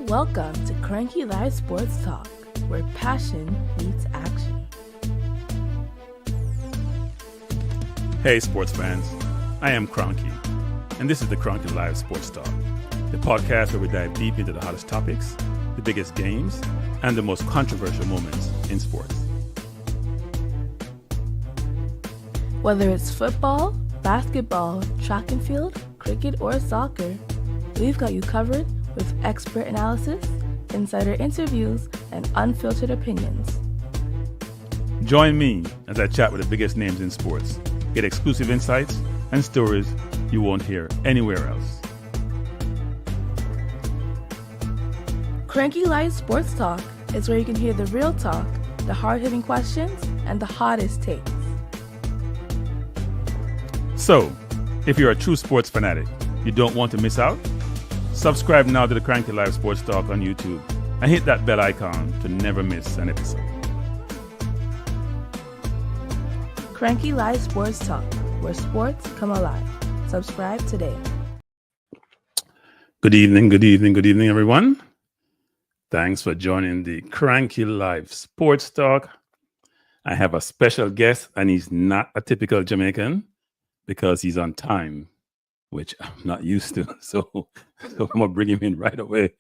Welcome to Cranky Live Sports Talk, where passion meets action. Hey sports fans, I am Cranky, and this is the Cranky Live Sports Talk, the podcast where we dive deep into the hottest topics, the biggest games, and the most controversial moments in sports. Whether it's football, basketball, track and field, cricket, or soccer, we've got you covered with expert analysis, insider interviews, and unfiltered opinions. Join me as I chat with the biggest names in sports, get exclusive insights and stories you won't hear anywhere else. Cranky Live Sports Talk is where you can hear the real talk, the hard-hitting questions, and the hottest takes. So, if you're a true sports fanatic, you don't want to miss out? Subscribe now to the Cranky Live Sports Talk on YouTube and hit that bell icon to never miss an episode. Cranky Live Sports Talk, where sports come alive. Subscribe today. Good evening, everyone. Thanks for joining the Cranky Live Sports Talk. I have a special guest, and he's not a typical Jamaican because he's on time, which I'm not used to. So I'm going to bring him in right away.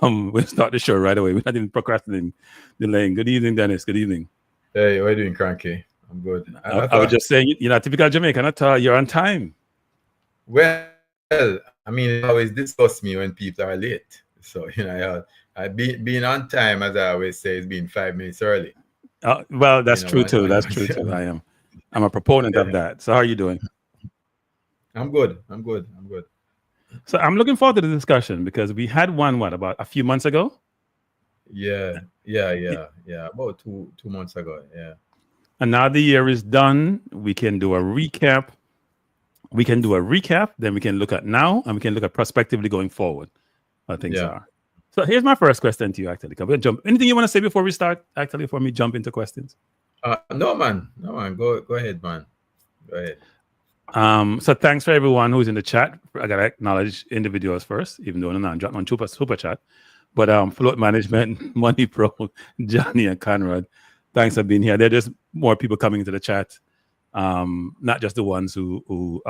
We'll start the show right away. We're not even procrastinating, delaying. Good evening, Dennis. Good evening. Hey, how are you doing, Cranky? I'm good. I was just saying, you're not typical Jamaican. I thought you're on time. Well, I mean, it always disgusts me when people are late. So, being on time, as I always say, is being 5 minutes early. Well, that's true too. That's true too. I'm a proponent of that. So how are you doing? I'm good. So I'm looking forward to the discussion because we had one, about a few months ago? Yeah. About two months ago, yeah. And now the year is done. We can do a recap. Then we can look at now, and we can look at prospectively going forward how things are. So here's my first question to you, actually. Can we jump? Anything you want to say before we start, actually, before we jump into questions? No, man. Go ahead, man. Go ahead. So thanks for everyone who's in the chat. I got to acknowledge individuals first, even though I'm not dropping on super chat. But Float Management, Money Pro, Johnny and Conrad, thanks for being here. There are just more people coming into the chat, not just the ones who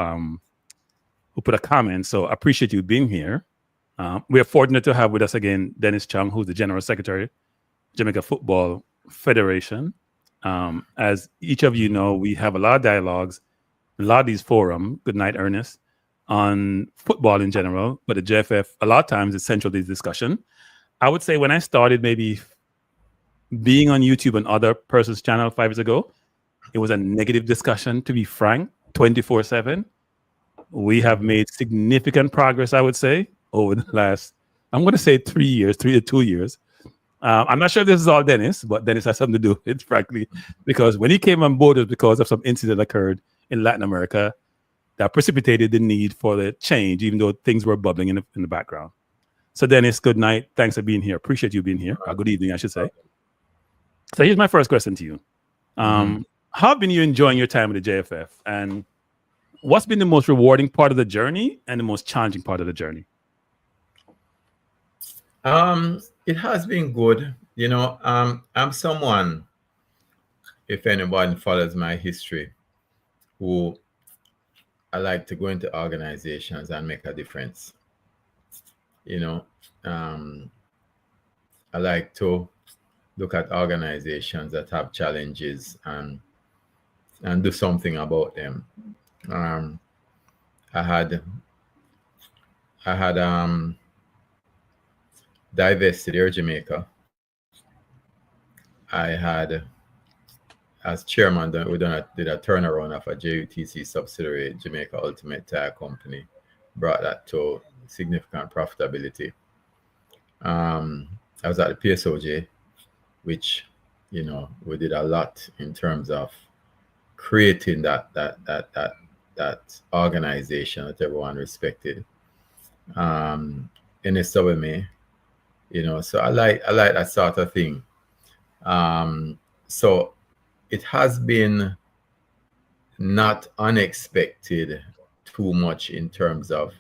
put a comment. So I appreciate you being here. We are fortunate to have with us again Dennis Chung, who's the General Secretary, Jamaica Football Federation. As each of you know, we have a lot of dialogues, a lot of these forums, good night, Ernest, on football in general, but the JFF, a lot of times it's central to this discussion. I would say when I started maybe being on YouTube and other person's channel 5 years ago, it was a negative discussion, to be frank, 24/7. We have made significant progress, I would say, over the last, I'm going to say 3 to 2 years. I'm not sure if this is all Dennis, but Dennis has something to do with it, frankly, because when he came on board, it was because of some incident that occurred in Latin America that precipitated the need for the change, even though things were bubbling in the background. So Dennis, good night. Thanks for being here. Appreciate you being here. Good evening, I should say. So here's my first question to you. How have been you enjoying your time with the JFF? And what's been the most rewarding part of the journey and the most challenging part of the journey? It has been good. I'm someone, if anyone follows my history, who I like to go into organizations and make a difference. I like to look at organizations that have challenges and do something about them. I had Diversity Air Jamaica. I had, as chairman, we did a turnaround of a JUTC subsidiary, Jamaica Ultimate Tire Company, brought that to significant profitability. I was at the PSOJ, which we did a lot in terms of creating that organization that everyone respected. NSWMA, so I like that sort of thing. So it has been not unexpected too much in terms of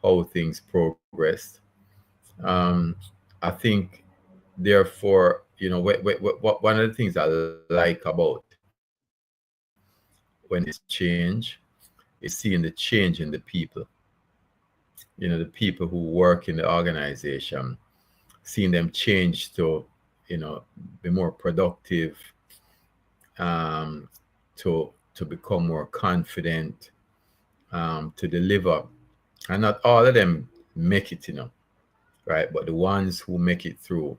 how things progressed. I think, therefore, one of the things I like about when it's change is seeing the change in the people. The people who work in the organization, seeing them change to, be more productive, to become more confident, to deliver. And not all of them make it, right? But the ones who make it through,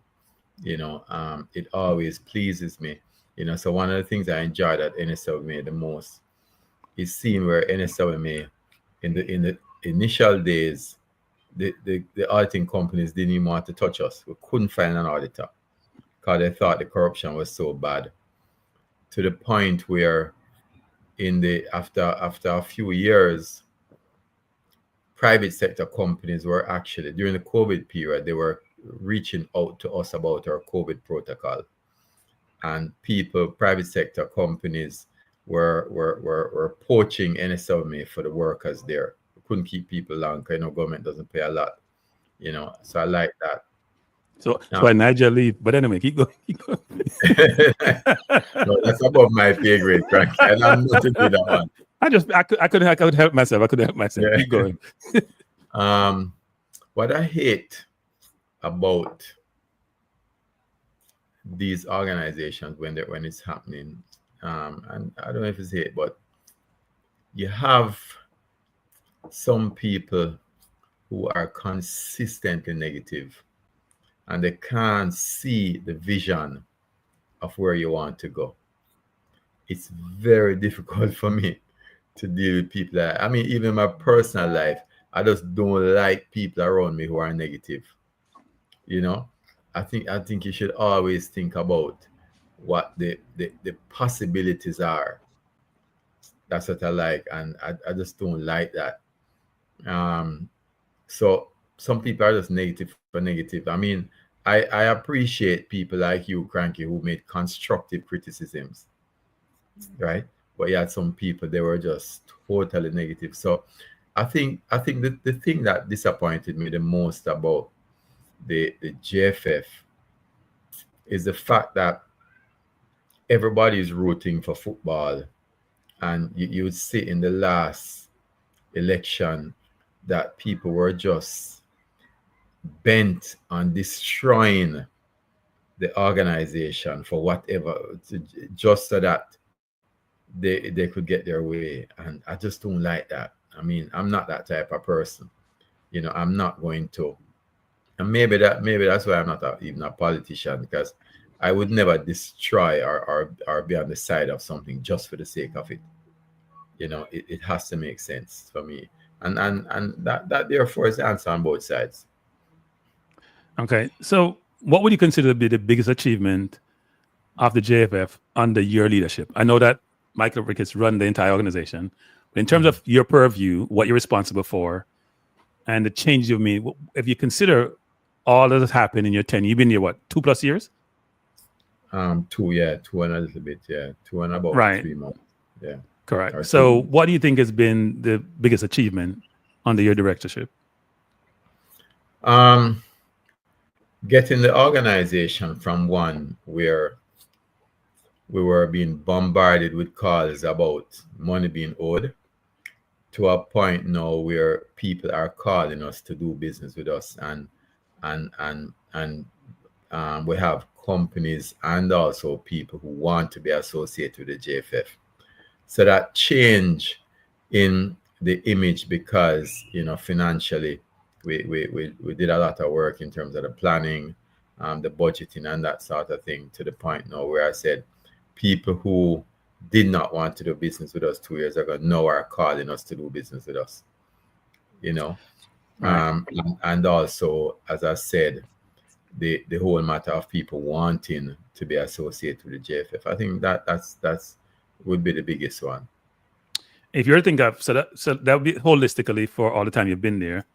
it always pleases me. So one of the things I enjoyed at NSWMA the most is seeing where NSWMA in the initial days, the auditing companies didn't even want to touch us. We couldn't find an auditor because they thought the corruption was so bad, to the point where after a few years, private sector companies were actually, during the COVID period, they were reaching out to us about our COVID protocol. And private sector companies were poaching NSWMA for the workers there. We couldn't keep people long because government doesn't pay a lot. So I like that. So why Niger leave? But anyway, keep going. No, that's above my pay grade, Frank. And I'm not to do that one. I couldn't help myself. Yeah. Keep going. What I hate about these organizations when it's happening, and I don't know if it's hate, but you have some people who are consistently negative, and they can't see the vision of where you want to go. It's very difficult for me to deal with people even in my personal life, I just don't like people around me who are negative. I think you should always think about what the possibilities are. That's what I like, and I just don't like that. So some people are just negative for negative. I appreciate people like you, Cranky, who made constructive criticisms, right? But you had some people, they were just totally negative. So I think that the thing that disappointed me the most about the JFF is the fact that everybody is rooting for football, and you would see in the last election that people were just bent on destroying the organization for whatever, just so that they could get their way. And I just don't like that. I'm not that type of person. I'm not going to. And maybe that's why I'm not even a politician, because I would never destroy or be on the side of something just for the sake of it. It has to make sense for me. And that therefore is the answer on both sides. Okay. So what would you consider to be the biggest achievement of the JFF under your leadership? I know that Michael Ricketts run the entire organization, but in terms of your purview, what you're responsible for, and the change you've made, if you consider all that has happened in your tenure, you've been here, what, 2+ years? 2 and a little bit, 2 and about 3 months. Yeah. Correct. So what do you think has been the biggest achievement under your directorship? Getting the organization from one where we were being bombarded with calls about money being owed to a point now where people are calling us to do business with us, and we have companies and also people who want to be associated with the JFF. So that change in the image, because financially we did a lot of work in terms of the planning, the budgeting and that sort of thing, to the point now where I said people who did not want to do business with us 2 years ago now are calling us to do business with us. Right. And also, as I said, the whole matter of people wanting to be associated with the JFF. I think that's would be the biggest one. If you're thinking of, so that would be holistically for all the time you've been there.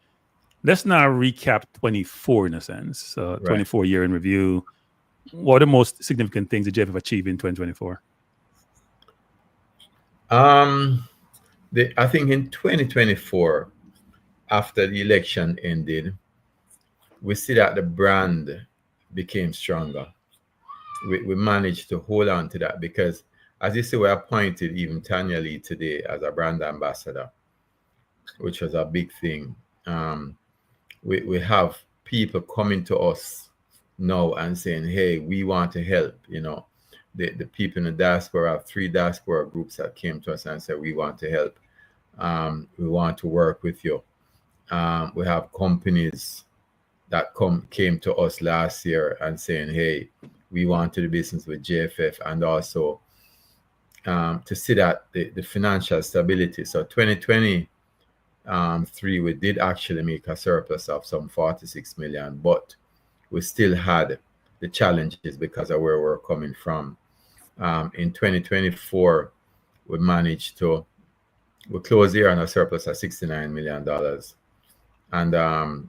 Let's now recap 24 in a sense. So 24 year in review. What are the most significant things that JFF achieved in 2024? I think in 2024, after the election ended, we see that the brand became stronger. We managed to hold on to that because, as you see, we appointed even Tanya Lee today as a brand ambassador, which was a big thing. We have people coming to us now and saying, hey, we want to help. You know, the people in the diaspora, have 3 diaspora groups that came to us and said, we want to help. We want to work with you. We have companies that came to us last year and saying, hey, we want to do business with JFF, and also to see that the financial stability. So 2023, we did actually make a surplus of some 46 million, but we still had the challenges because of where we're coming from. In 2024, we managed to close the year on a surplus of $69 million. And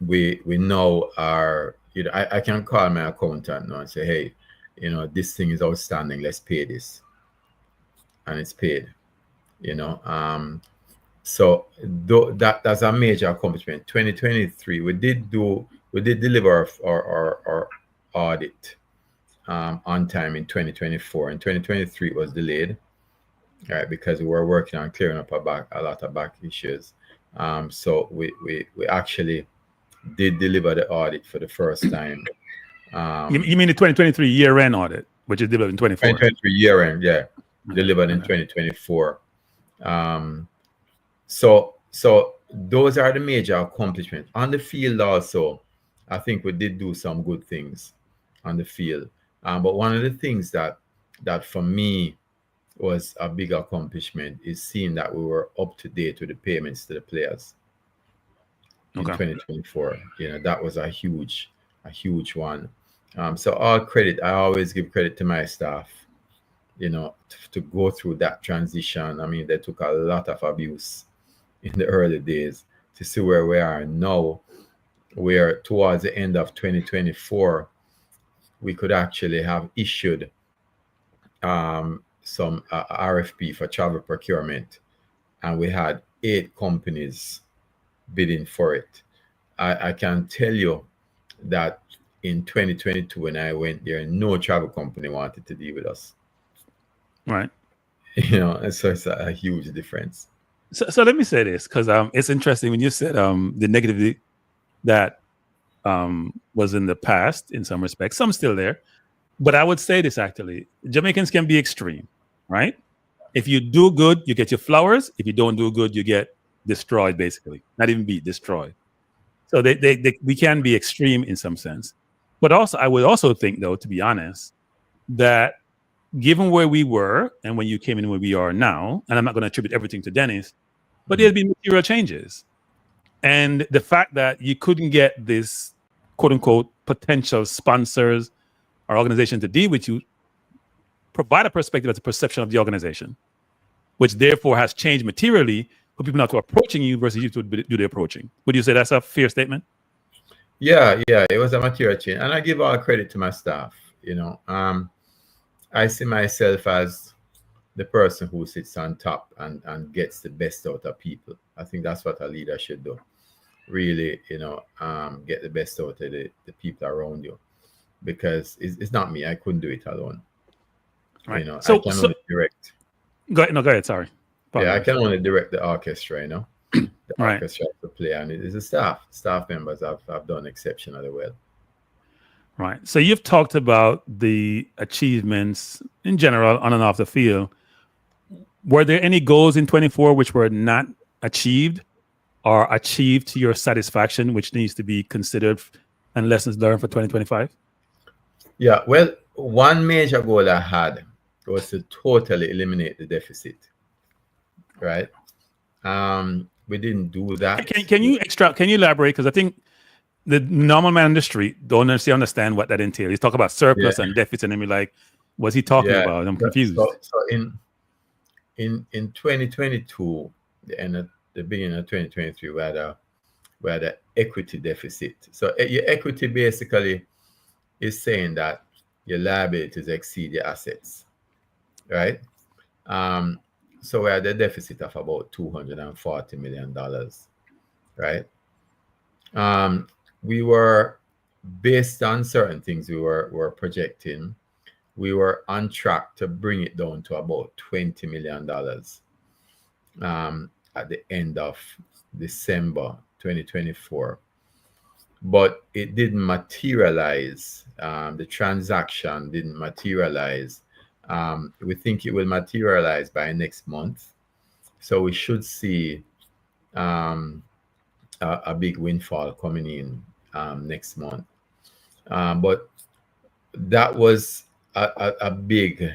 we now are, you know, I can call my accountant now and say, hey, you know, this thing is outstanding, let's pay this. And it's paid, you know. So that's a major accomplishment. 2023, we did deliver our audit on time in 2024. In 2023, it was delayed, right, because we were working on clearing up a lot of back issues. So we actually did deliver the audit for the first time. You mean the 2023 year-end audit, which is delivered in 24? 2023 year-end, yeah, delivered in 2024. So those are the major accomplishments. On the field also, I think we did do some good things on the field. But one of the things that for me was a big accomplishment is seeing that we were up to date with the payments to the players in 2024. You know, that was a huge one. So all credit, I always give credit to my staff, you know, to go through that transition. I mean, they took a lot of abuse in the early days to see where we are now, where towards the end of 2024, we could actually have issued some RFP for travel procurement, and we had 8 companies bidding for it. I can tell you that in 2022, when I went there, no travel company wanted to deal with us. Right. You know, and so it's a huge difference. So let me say this, because it's interesting when you said the negativity that was in the past in some respects, some still there. But I would say this actually, Jamaicans can be extreme, right? If you do good, you get your flowers. If you don't do good, you get destroyed, basically. Not even beat, destroyed. So we can be extreme in some sense. But also, I would also think, though, to be honest, that given where we were and when you came in where we are now, and I'm not going to attribute everything to Dennis, but there's been material changes. And the fact that you couldn't get this quote unquote potential sponsors or organization to deal with you provide a perspective as a perception of the organization, which therefore has changed materially for people not to approaching you versus you to do the approaching. Would you say that's a fair statement? Yeah, it was a material change. And I give all credit to my staff, you know. I see myself as the person who sits on top and gets the best out of people. I think that's what a leader should do. Really, you know, get the best out of the people around you. Because it's not me. I couldn't do it alone. Right. You know, So, I can only direct. Go ahead. Sorry. Yeah, I can only direct the orchestra, you know. The Right. orchestra to play, and it is the staff members have done exceptionally well. Right. So you've talked about the achievements in general on and off the field. Were there any goals in 24 which were not achieved or achieved to your satisfaction, which needs to be considered and lessons learned for 2025? Yeah, well, one major goal I had was to totally eliminate the deficit. Right. We didn't do that. Can you elaborate? Because I think the normal man in the street don't necessarily understand what that entails. He's talking about surplus and deficit, and we're like, what's he talking about? I'm confused. So in 2022, the beginning of 2023, we had an equity deficit. So your equity basically is saying that your liabilities exceed your assets, right? So we had a deficit of about $240 million, right? we were, based on certain things we were projecting, we were on track to bring it down to about $20 million at the end of December 2024. But it didn't materialize. The transaction didn't materialize. We think it will materialize by next month. So we should see a big windfall coming in next month. But that was a big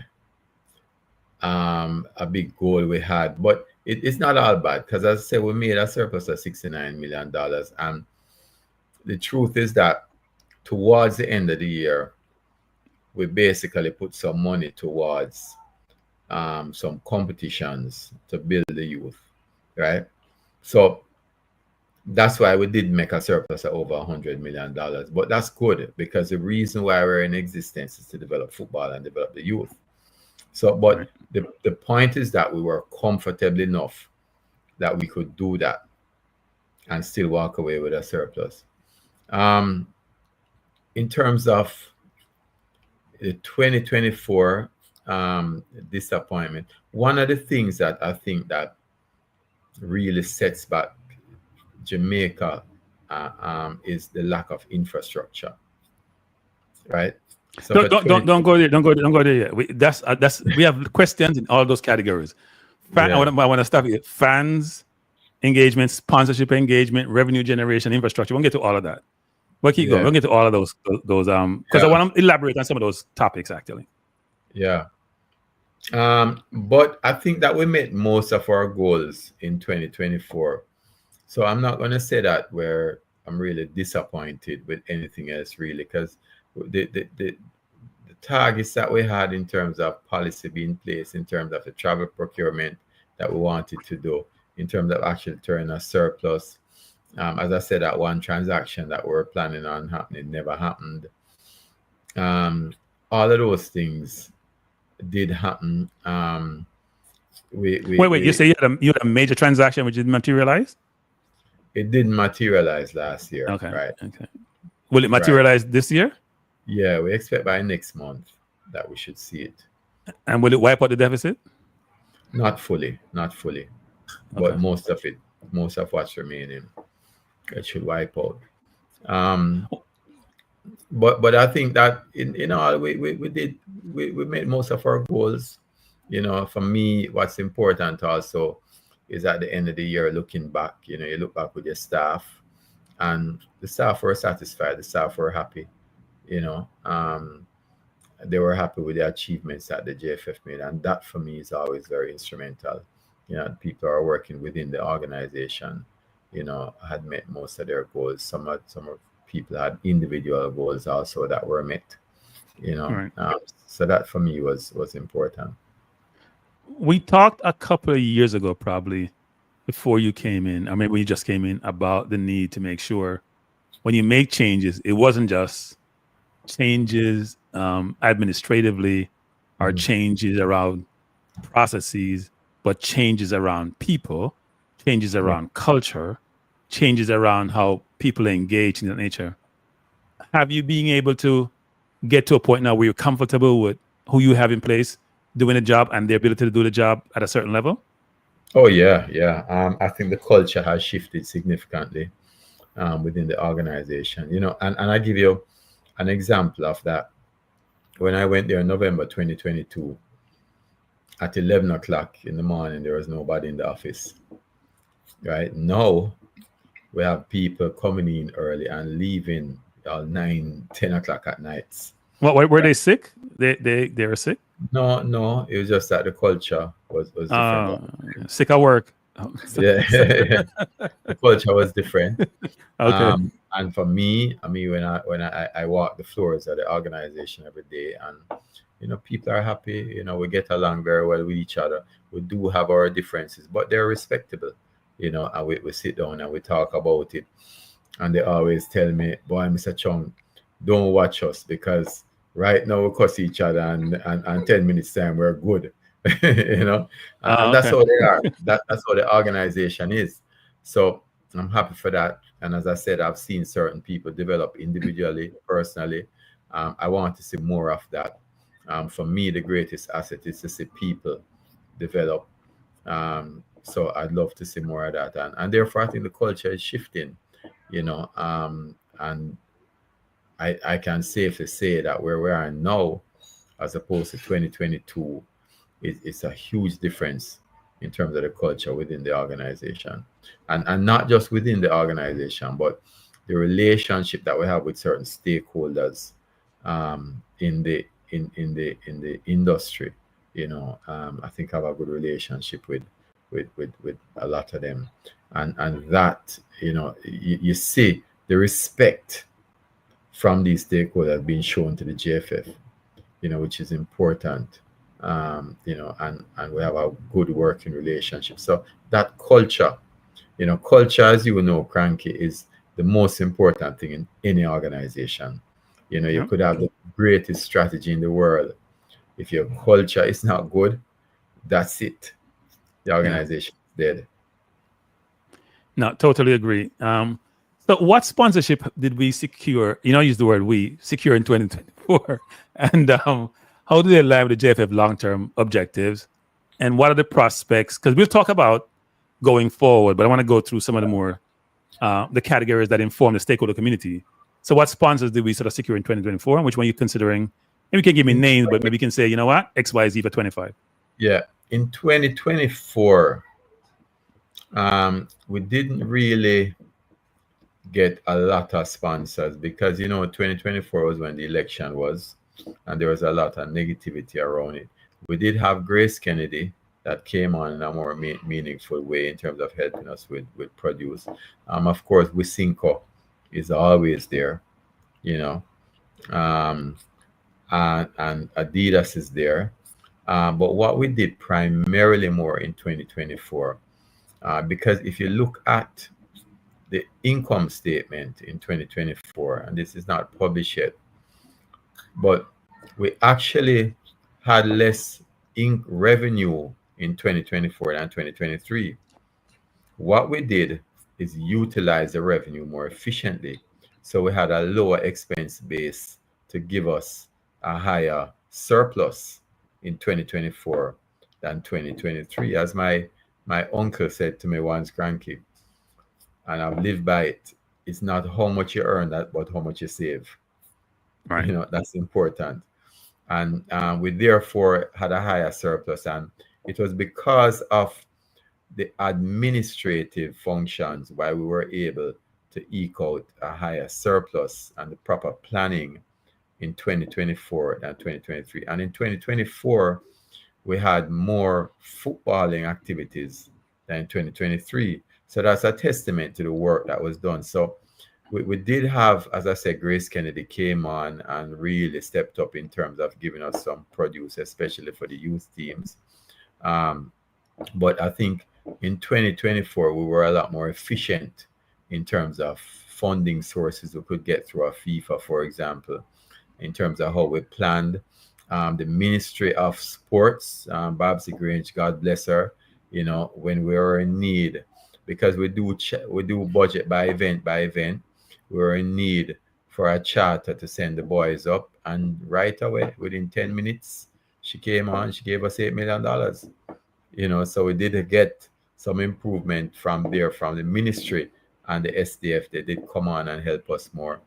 goal we had. But it's not all bad, because as I said, we made a surplus of $69 million. And the truth is that towards the end of the year, we basically put some money towards some competitions to build the youth, right? So that's why we did make a surplus of over $100 million. But that's good, because the reason why we're in existence is to develop football and develop the youth. So, but the point is that we were comfortable enough that we could do that and still walk away with a surplus. In terms of the 2024 disappointment, one of the things that I think that really sets back Jamaica is the lack of infrastructure, right? So don't go there yet. We have questions in all those categories. I want to start with fans engagement, sponsorship engagement, revenue generation, infrastructure. We'll get to all of that. But keep going. We'll get to all of those because I want to elaborate on some of those topics actually. Yeah. But I think that we met most of our goals in 2024. So I'm not going to say that I'm really disappointed with anything else, really, because the targets that we had in terms of policy being placed, in terms of the travel procurement that we wanted to do, in terms of actually turning a surplus. As I said, that one transaction that we're planning on happening never happened. All of those things did happen. Wait, you say you had a major transaction which didn't materialize? It didn't materialize last year. Okay. Right. Okay. Will it materialize this year? Yeah, we expect by next month that we should see it. And will it wipe out the deficit? Not fully. Okay. But most of what's remaining, it should wipe out. But I think that in all we made most of our goals. For me, what's important also is at the end of the year, looking back, you look back with your staff, and the staff were satisfied, the staff were happy, they were happy with the achievements that the JFF made, and that for me is always very instrumental. People are working within the organization, had met most of their goals. Some people had individual goals also that were met, Right. So that for me was important. We talked a couple of years ago, probably before you came in, or maybe when you just came in, about the need to make sure when you make changes, it wasn't just changes administratively or changes around processes, but changes around people, changes around culture, changes around how people engage in that nature. Have you been able to get to a point now where you're comfortable with who you have in place doing a job and the ability to do the job at a certain level? Oh, yeah. I think the culture has shifted significantly within the organization, and I give you an example of that. When I went there in November 2022, at 11 o'clock in the morning, there was nobody in the office. Right now, we have people coming in early and leaving 9, 10 o'clock at night. What were they sick? They were sick? No, it was just that the culture was different. Sick at work. Yeah, the culture was different. Okay. And for me, when I walk the floors of the organization every day, and people are happy. We get along very well with each other. We do have our differences, but they're respectable. And we sit down and we talk about it. And they always tell me, "Boy, Mr. Chung, don't watch us, because right now we cuss each other, and 10 minutes time we're good." And that's how they are. That's how the organization is. So I'm happy for that. And as I said, I've seen certain people develop individually, personally. I want to see more of that. For me, the greatest asset is to see people develop. So I'd love to see more of that. And therefore, I think the culture is shifting, and I can safely say that where we are now, as opposed to 2022, it's a huge difference in terms of the culture within the organization, and not just within the organization, but the relationship that we have with certain stakeholders in the industry. I think I have a good relationship with a lot of them, and that you see the respect from these stakeholders being shown to the JFF, which is important. And we have a good working relationship. So that culture, culture, as you know, Cranky, is the most important thing in any organization. You could have the greatest strategy in the world. If your culture is not good, that's it. The organization is dead. No, totally agree. So what sponsorship did we secure? I use the word we secure in 2024. And how do they align with the JFF long-term objectives? And what are the prospects? Because we'll talk about going forward, but I want to go through some of the more, the categories that inform the stakeholder community. So what sponsors did we sort of secure in 2024? And which one are you considering? Maybe you can give me names, but maybe you can say, you know what, X, Y, Z for 25. Yeah. In 2024, we didn't really get a lot of sponsors because 2024 was when the election was, and there was a lot of negativity around it. We did have Grace Kennedy that came on in a more meaningful way in terms of helping us with produce. Of course, Wisinko is always there, and Adidas is there. But what we did primarily more in 2024, because if you look at the income statement in 2024, and this is not published yet, but we actually had less revenue in 2024 than 2023. What we did is utilize the revenue more efficiently. So we had a lower expense base to give us a higher surplus in 2024 than 2023. As my uncle said to me once, Cranky, and I've lived by it, it's not how much you earn, but how much you save. Right. That's important. And we therefore had a higher surplus, and it was because of the administrative functions why we were able to eke out a higher surplus and the proper planning in 2024 than 2023. And in 2024, we had more footballing activities than in 2023. So that's a testament to the work that was done. So we did have, as I said, Grace Kennedy came on and really stepped up in terms of giving us some produce, especially for the youth teams. But I think in 2024, we were a lot more efficient in terms of funding sources we could get through our FIFA, for example, in terms of how we planned. The Ministry of Sports, Babsy Grange, God bless her, when we were in need, because we do budget by event, we were in need for a charter to send the boys up, and right away, within 10 minutes, she came on, she gave us $8 million. So we did get some improvement from the ministry and the SDF. They did come on and help us more.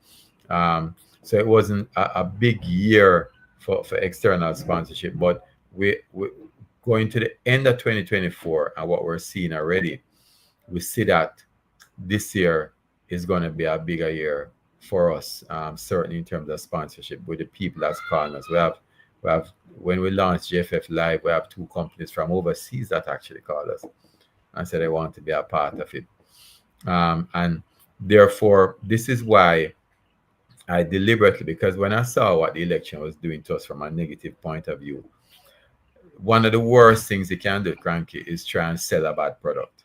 So it wasn't a big year for external sponsorship, but we going to the end of 2024, and what we're seeing already, we see that this year is going to be a bigger year for us, certainly in terms of sponsorship with the people that's calling us. We have when we launched JFF Live, we have 2 companies from overseas that actually call us and said they want to be a part of it. And therefore, this is why I deliberately, because when I saw what the election was doing to us from a negative point of view, one of the worst things you can do, Cranky, is try and sell a bad product.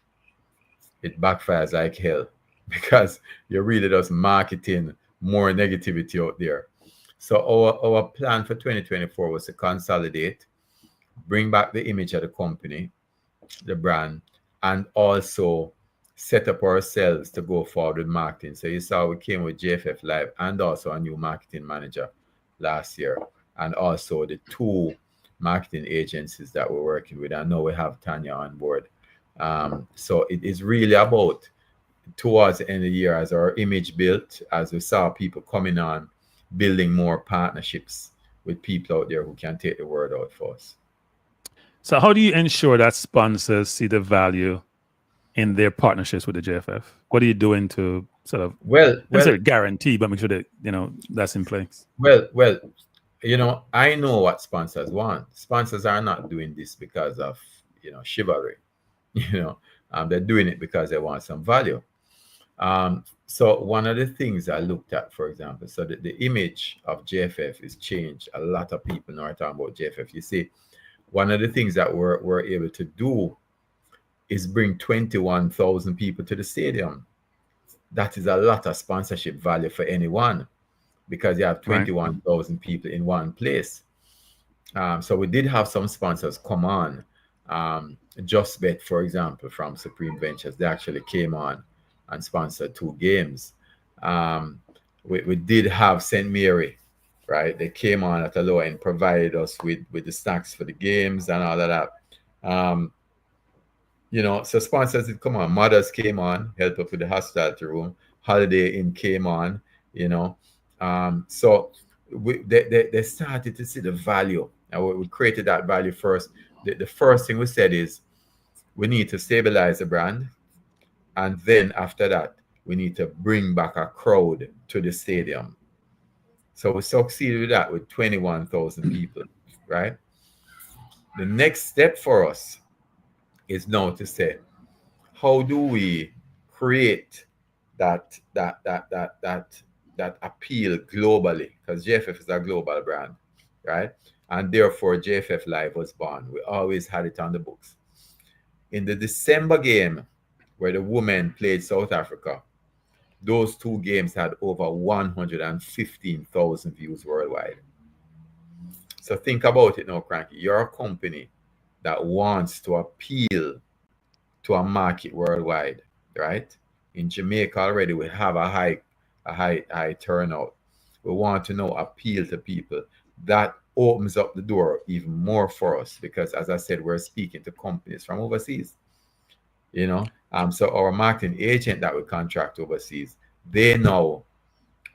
It backfires like hell because you're really just marketing more negativity out there. So our plan for 2024 was to consolidate, bring back the image of the company, the brand, and also set up ourselves to go forward with marketing. So you saw we came with JFF Live and also a new marketing manager last year, and also the 2 marketing agencies that we're working with. I know we have Tanya on board. So it is really about, towards the end of the year, as our image built, as we saw people coming on, building more partnerships with people out there who can take the word out for us. So how do you ensure that sponsors see the value in their partnerships with the JFF? What are you doing to sort of, well guarantee, but make sure that, that's in place? Well, I know what sponsors want. Sponsors are not doing this because of, chivalry. They're doing it because they want some value. So one of the things I looked at, for example, so the image of JFF is changed. A lot of people now are talking about JFF. You see, one of the things that we're able to do is bring 21,000 people to the stadium. That is a lot of sponsorship value for anyone, because you have 21,000 people in one place. So we did have some sponsors come on. Just Bet, for example, from Supreme Ventures, they actually came on and sponsored 2 games. We did have St. Mary, right? They came on at a low end, provided us with the snacks for the games and all of that. So sponsors did come on. Mothers came on, helped us with the hospitality room. Holiday Inn came on, so they started to see the value. And we created that value first. The first thing we said is we need to stabilize the brand. And then after that, we need to bring back a crowd to the stadium. So we succeeded with that with 21,000 people, right? The next step for us is now to say, how do we create that appeal globally? Because JFF is a global brand, right? And therefore, JFF Live was born. We always had it on the books. In the December game, where the women played South Africa, those 2 games had over 115,000 views worldwide. So think about it now, Cranky. You're a company that wants to appeal to a market worldwide, right? In Jamaica already, we have a high turnout. We want to now appeal to people. That opens up the door even more for us, because, as I said, we're speaking to companies from overseas. So our marketing agent that we contract overseas, they now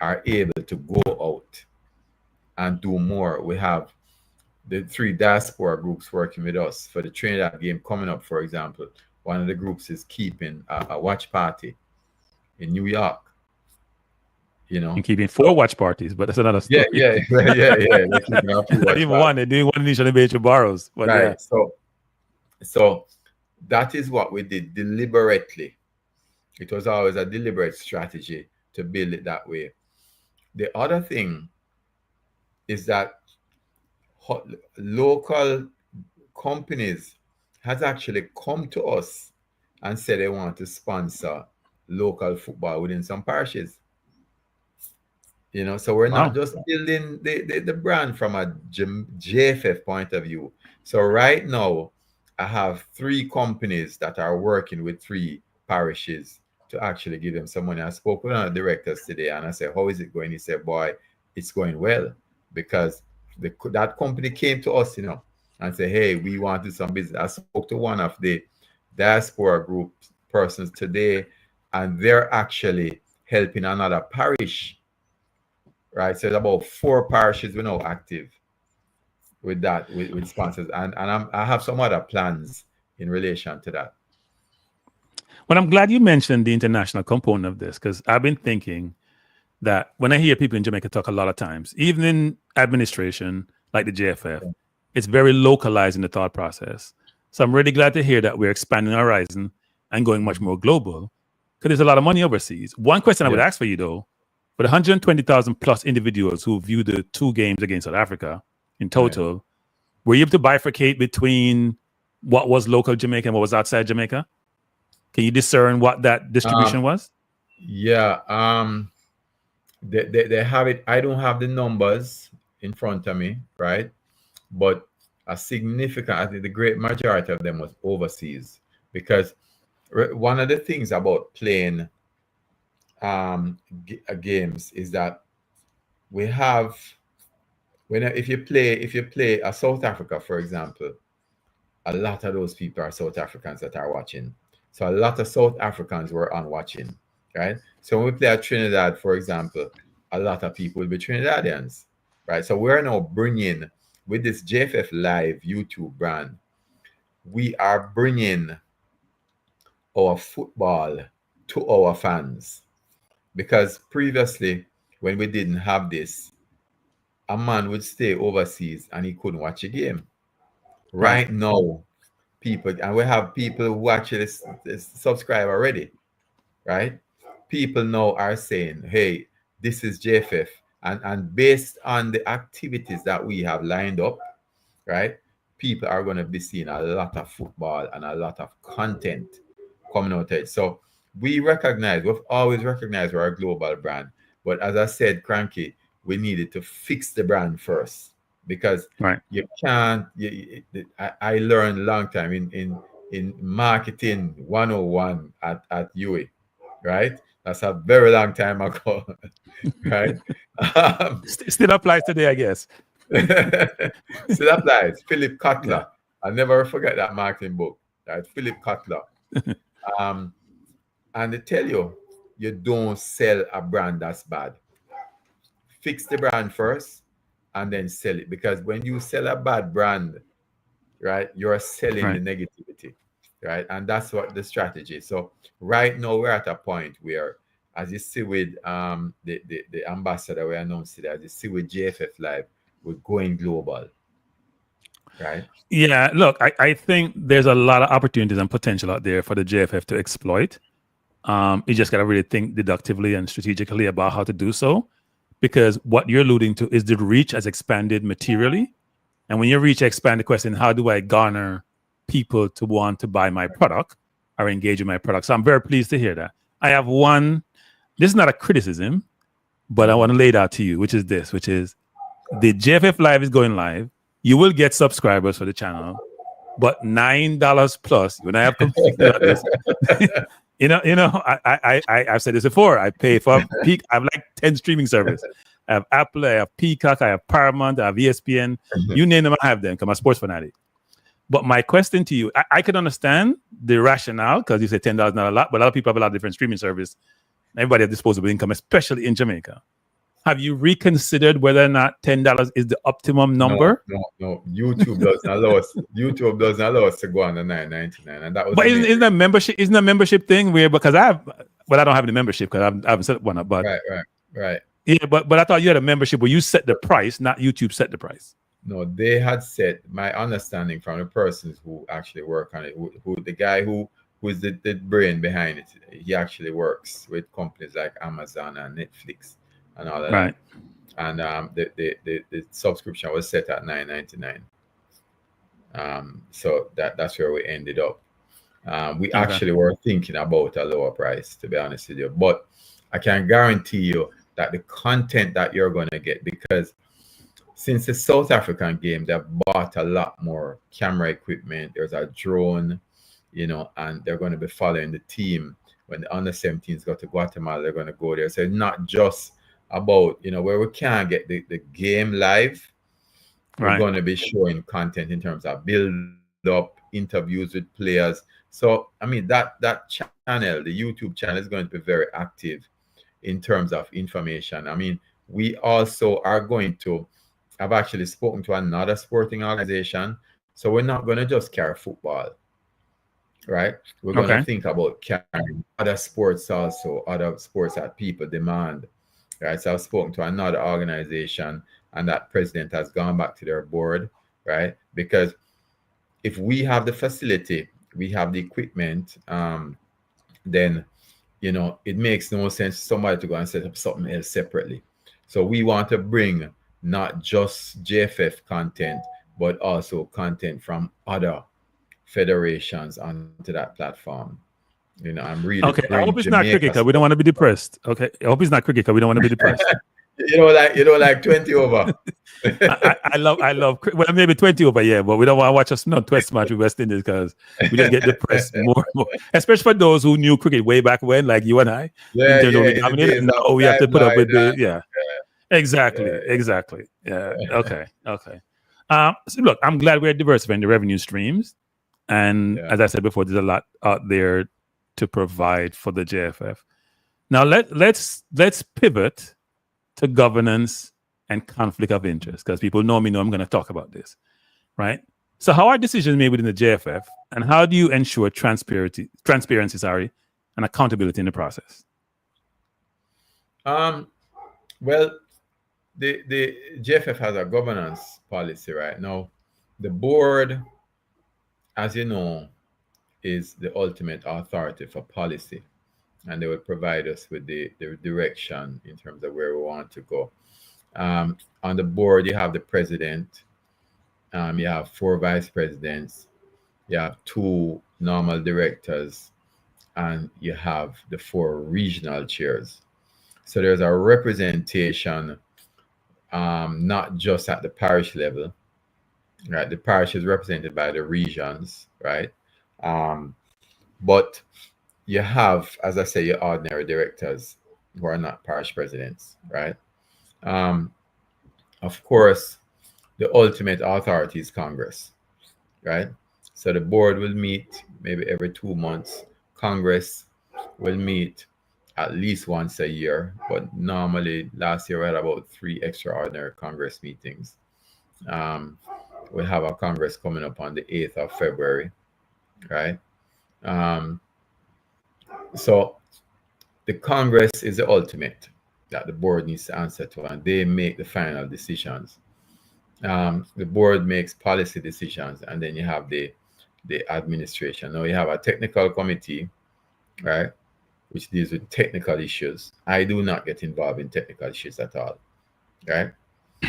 are able to go out and do more. We have the 3 Diaspora groups working with us for the Trinidad game coming up, for example. One of the groups is keeping a watch party in New York. And keeping 4 watch parties, but that's another story. Yeah. Not even one. They're doing one in each of the major boroughs. But right. Yeah. So that is what we did deliberately. It was always a deliberate strategy to build it that way. The other thing is that local companies has actually come to us and said they want to sponsor local football within some parishes. So we're not just building the brand from a JFF point of view. So right now, I have 3 companies that are working with 3 parishes to actually give them some money. I spoke with one of the directors today, and I said, how is it going? He said, boy, it's going well, because that company came to us, and said, hey, we want to do some business. I spoke to one of the Diaspora group persons today, and they're actually helping another parish, right? So about 4 parishes we're now active with that, with sponsors. And I have some other plans in relation to that. Well, I'm glad you mentioned the international component of this, because I've been thinking that when I hear people in Jamaica talk a lot of times, even in administration, like the JFF, it's very localized in the thought process. So I'm really glad to hear that we're expanding our horizon and going much more global, because there's a lot of money overseas. One question I would ask for you, though, for the 120,000 plus individuals who viewed the 2 games against South Africa in total, were you able to bifurcate between what was local Jamaica and what was outside Jamaica? Can you discern what that distribution was? Yeah. They have it. I don't have the numbers in front of me, right? But a significant, I think the great majority of them was overseas, because one of the things about playing games is that we have if you play a South Africa, for example, a lot of those people are South Africans that are watching. So a lot of South Africans were on watching, right? So when we play at Trinidad, for example, a lot of people will be Trinidadians, right? So we're now bringing, with this JFF Live YouTube brand, we are bringing our football to our fans. Because previously, when we didn't have this, a man would stay overseas and he couldn't watch a game. Right now, people, and we have people who actually subscribe already, right? People now are saying, hey, this is JFF. And based on the activities that we have lined up, right, people are going to be seeing a lot of football and a lot of content coming out of it. So we've always recognized we're a global brand. But as I said, Cranky, we needed to fix the brand first. Because you can't. I learned a long time in marketing 101 at UA, right? That's a very long time ago, right? Still applies today, I guess. Still applies. Philip Cutler. I'll never forget that marketing book. Right? Philip Cutler. And they tell you don't sell a brand that's bad. Fix the brand first, and then sell it, because when you sell a bad brand, right, you're selling the negativity, right? And that's what the strategy. So right now we're at a point where, as you see with the ambassador we announced it, as you see with JFF Live, we're going global, right? Yeah, look, I think there's a lot of opportunities and potential out there for the JFF to exploit. You just got to really think deductively and strategically about how to do so. Because what you're alluding to is the reach has expanded materially. And when your reach expands, the question, how do I garner people to want to buy my product or engage in my product? So I'm very pleased to hear that. I have one, this is not a criticism, but I want to lay it out to you, which is the JFF Live is going live. You will get subscribers for the channel, but $9 plus, when I have completed this, I've said this before. I pay for Peak. I have like 10 streaming services. I have Apple, I have Peacock, I have Paramount, I have ESPN. You name them, I have them because I'm a sports fanatic. But my question to you, I could understand the rationale because you say $10 not a lot, but a lot of people have a lot of different streaming services. Everybody has disposable income, especially in Jamaica. Have you reconsidered whether or not $10 is the optimum number? No. YouTube doesn't allow us. YouTube doesn't allow us to go on the $9.99, and that was. But isn't that membership? Isn't that membership thing weird? Because I don't have any membership because I haven't set one up. But right. Yeah, but I thought you had a membership where you set the price, not YouTube set the price. No, they had set. My understanding from the persons who actually work on it, who the guy who is the brain behind it, he actually works with companies like Amazon and Netflix and all that. Right. And the subscription was set at $9.99. So that's where we ended up. We actually were thinking about a lower price, to be honest with you. But I can guarantee you that the content that you're going to get, because since the South African game, they've bought a lot more camera equipment. There's a drone, and they're going to be following the team. When the under-17s go to Guatemala, they're going to go there. So it's not just about, where we can't get the game live. We're going to be showing content in terms of build-up, interviews with players. So, I mean, that channel, the YouTube channel, is going to be very active in terms of information. I mean, we also are going to, I've actually spoken to another sporting organization. So we're not going to just carry football, right? We're going to think about carrying other sports also, other sports that people demand, right? So I've spoken to another organization, and that president has gone back to their board, right? Because if we have the facility, we have the equipment, then, it makes no sense for somebody to go and set up something else separately. So we want to bring not just JFF content, but also content from other federations onto that platform. I'm really okay. I hope it's not cricket because we don't want to be depressed. Okay, I hope it's not cricket because we don't want to be depressed. Like 20 over. I love. Well, maybe 20 over here, but we don't want to watch us not Test match with West Indies because we just get depressed more and more. Especially for those who knew cricket way back when, like you and I, in terms of we in the dominated. days Now of we have to put up with the Limelight exactly. Yeah. Okay. So look, I'm glad we're diversifying the revenue streams, and as I said before, there's a lot out there to provide for the JFF. Now let's pivot to governance and conflict of interest, because people know me know I'm going to talk about this, right? So how are decisions made within the JFF, and how do you ensure transparency, and accountability in the process? Well, the JFF has a governance policy right now. The board, as you know, is the ultimate authority for policy, and they will provide us with the direction in terms of where we want to go. On the board, you have the president, you have 4 vice presidents, you have 2 normal directors, and you have the 4 regional chairs. So there's a representation, not just at the parish level, right? The parish is represented by the regions, right? But you have, as I say, your ordinary directors who are not parish presidents, right? Of course, the ultimate authority is Congress, right? So the board will meet maybe every 2 months. Congress will meet at least once a year, but normally last year we had about 3 extraordinary Congress meetings. We have a Congress coming up on the 8th of February, right? So the Congress is the ultimate that the board needs to answer to, and they make the final decisions. The board makes policy decisions, and then you have the administration. Now you have a technical committee, right, which deals with technical issues. I do not get involved in technical issues at all, right?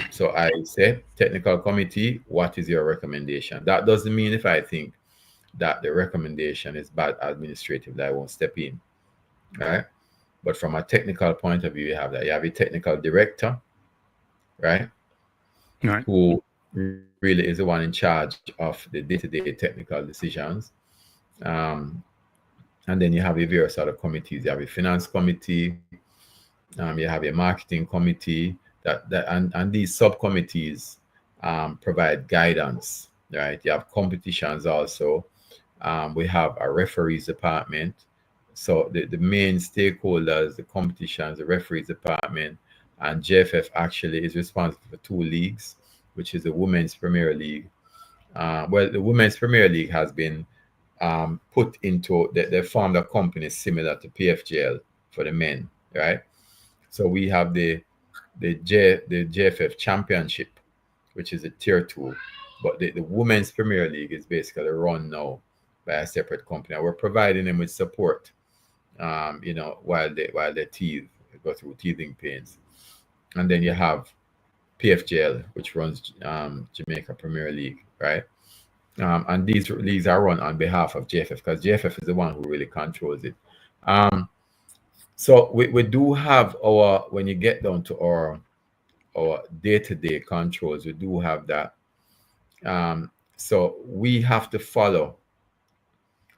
So I say, technical committee, what is your recommendation? That doesn't mean if I think that the recommendation is bad administratively, I won't step in, right? But from a technical point of view, you have that. You have a technical director, right? Who really is the one in charge of the day-to-day technical decisions. And then you have a various other committees. You have a finance committee, you have a marketing committee, and these subcommittees provide guidance, right? You have competitions also. We have a referees department. So the main stakeholders, the competitions, the referees department, and JFF actually is responsible for 2 leagues, which is the Women's Premier League. Well, the Women's Premier League has been put into, they formed a company similar to PFGL for the men, right? So we have the JFF Championship, which is a tier 2, but the Women's Premier League is basically run now by a separate company. We're providing them with support, while they go through teething pains. And then you have PFGL, which runs Jamaica Premier League, right? And these leagues are run on behalf of JFF, because JFF is the one who really controls it. So we do have our, when you get down to our day-to-day controls, we do have that. So we have to follow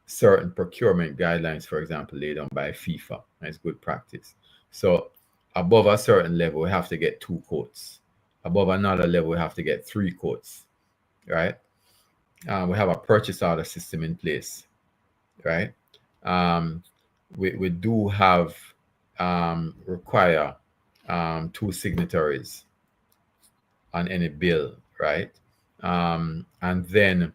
certain procurement guidelines, for example, laid down by FIFA. That's good practice. So above a certain level, we have to get 2 quotes. Above another level, we have to get 3 quotes, right? We have a purchase order system in place, right? We do have require 2 signatories on any bill, right? And then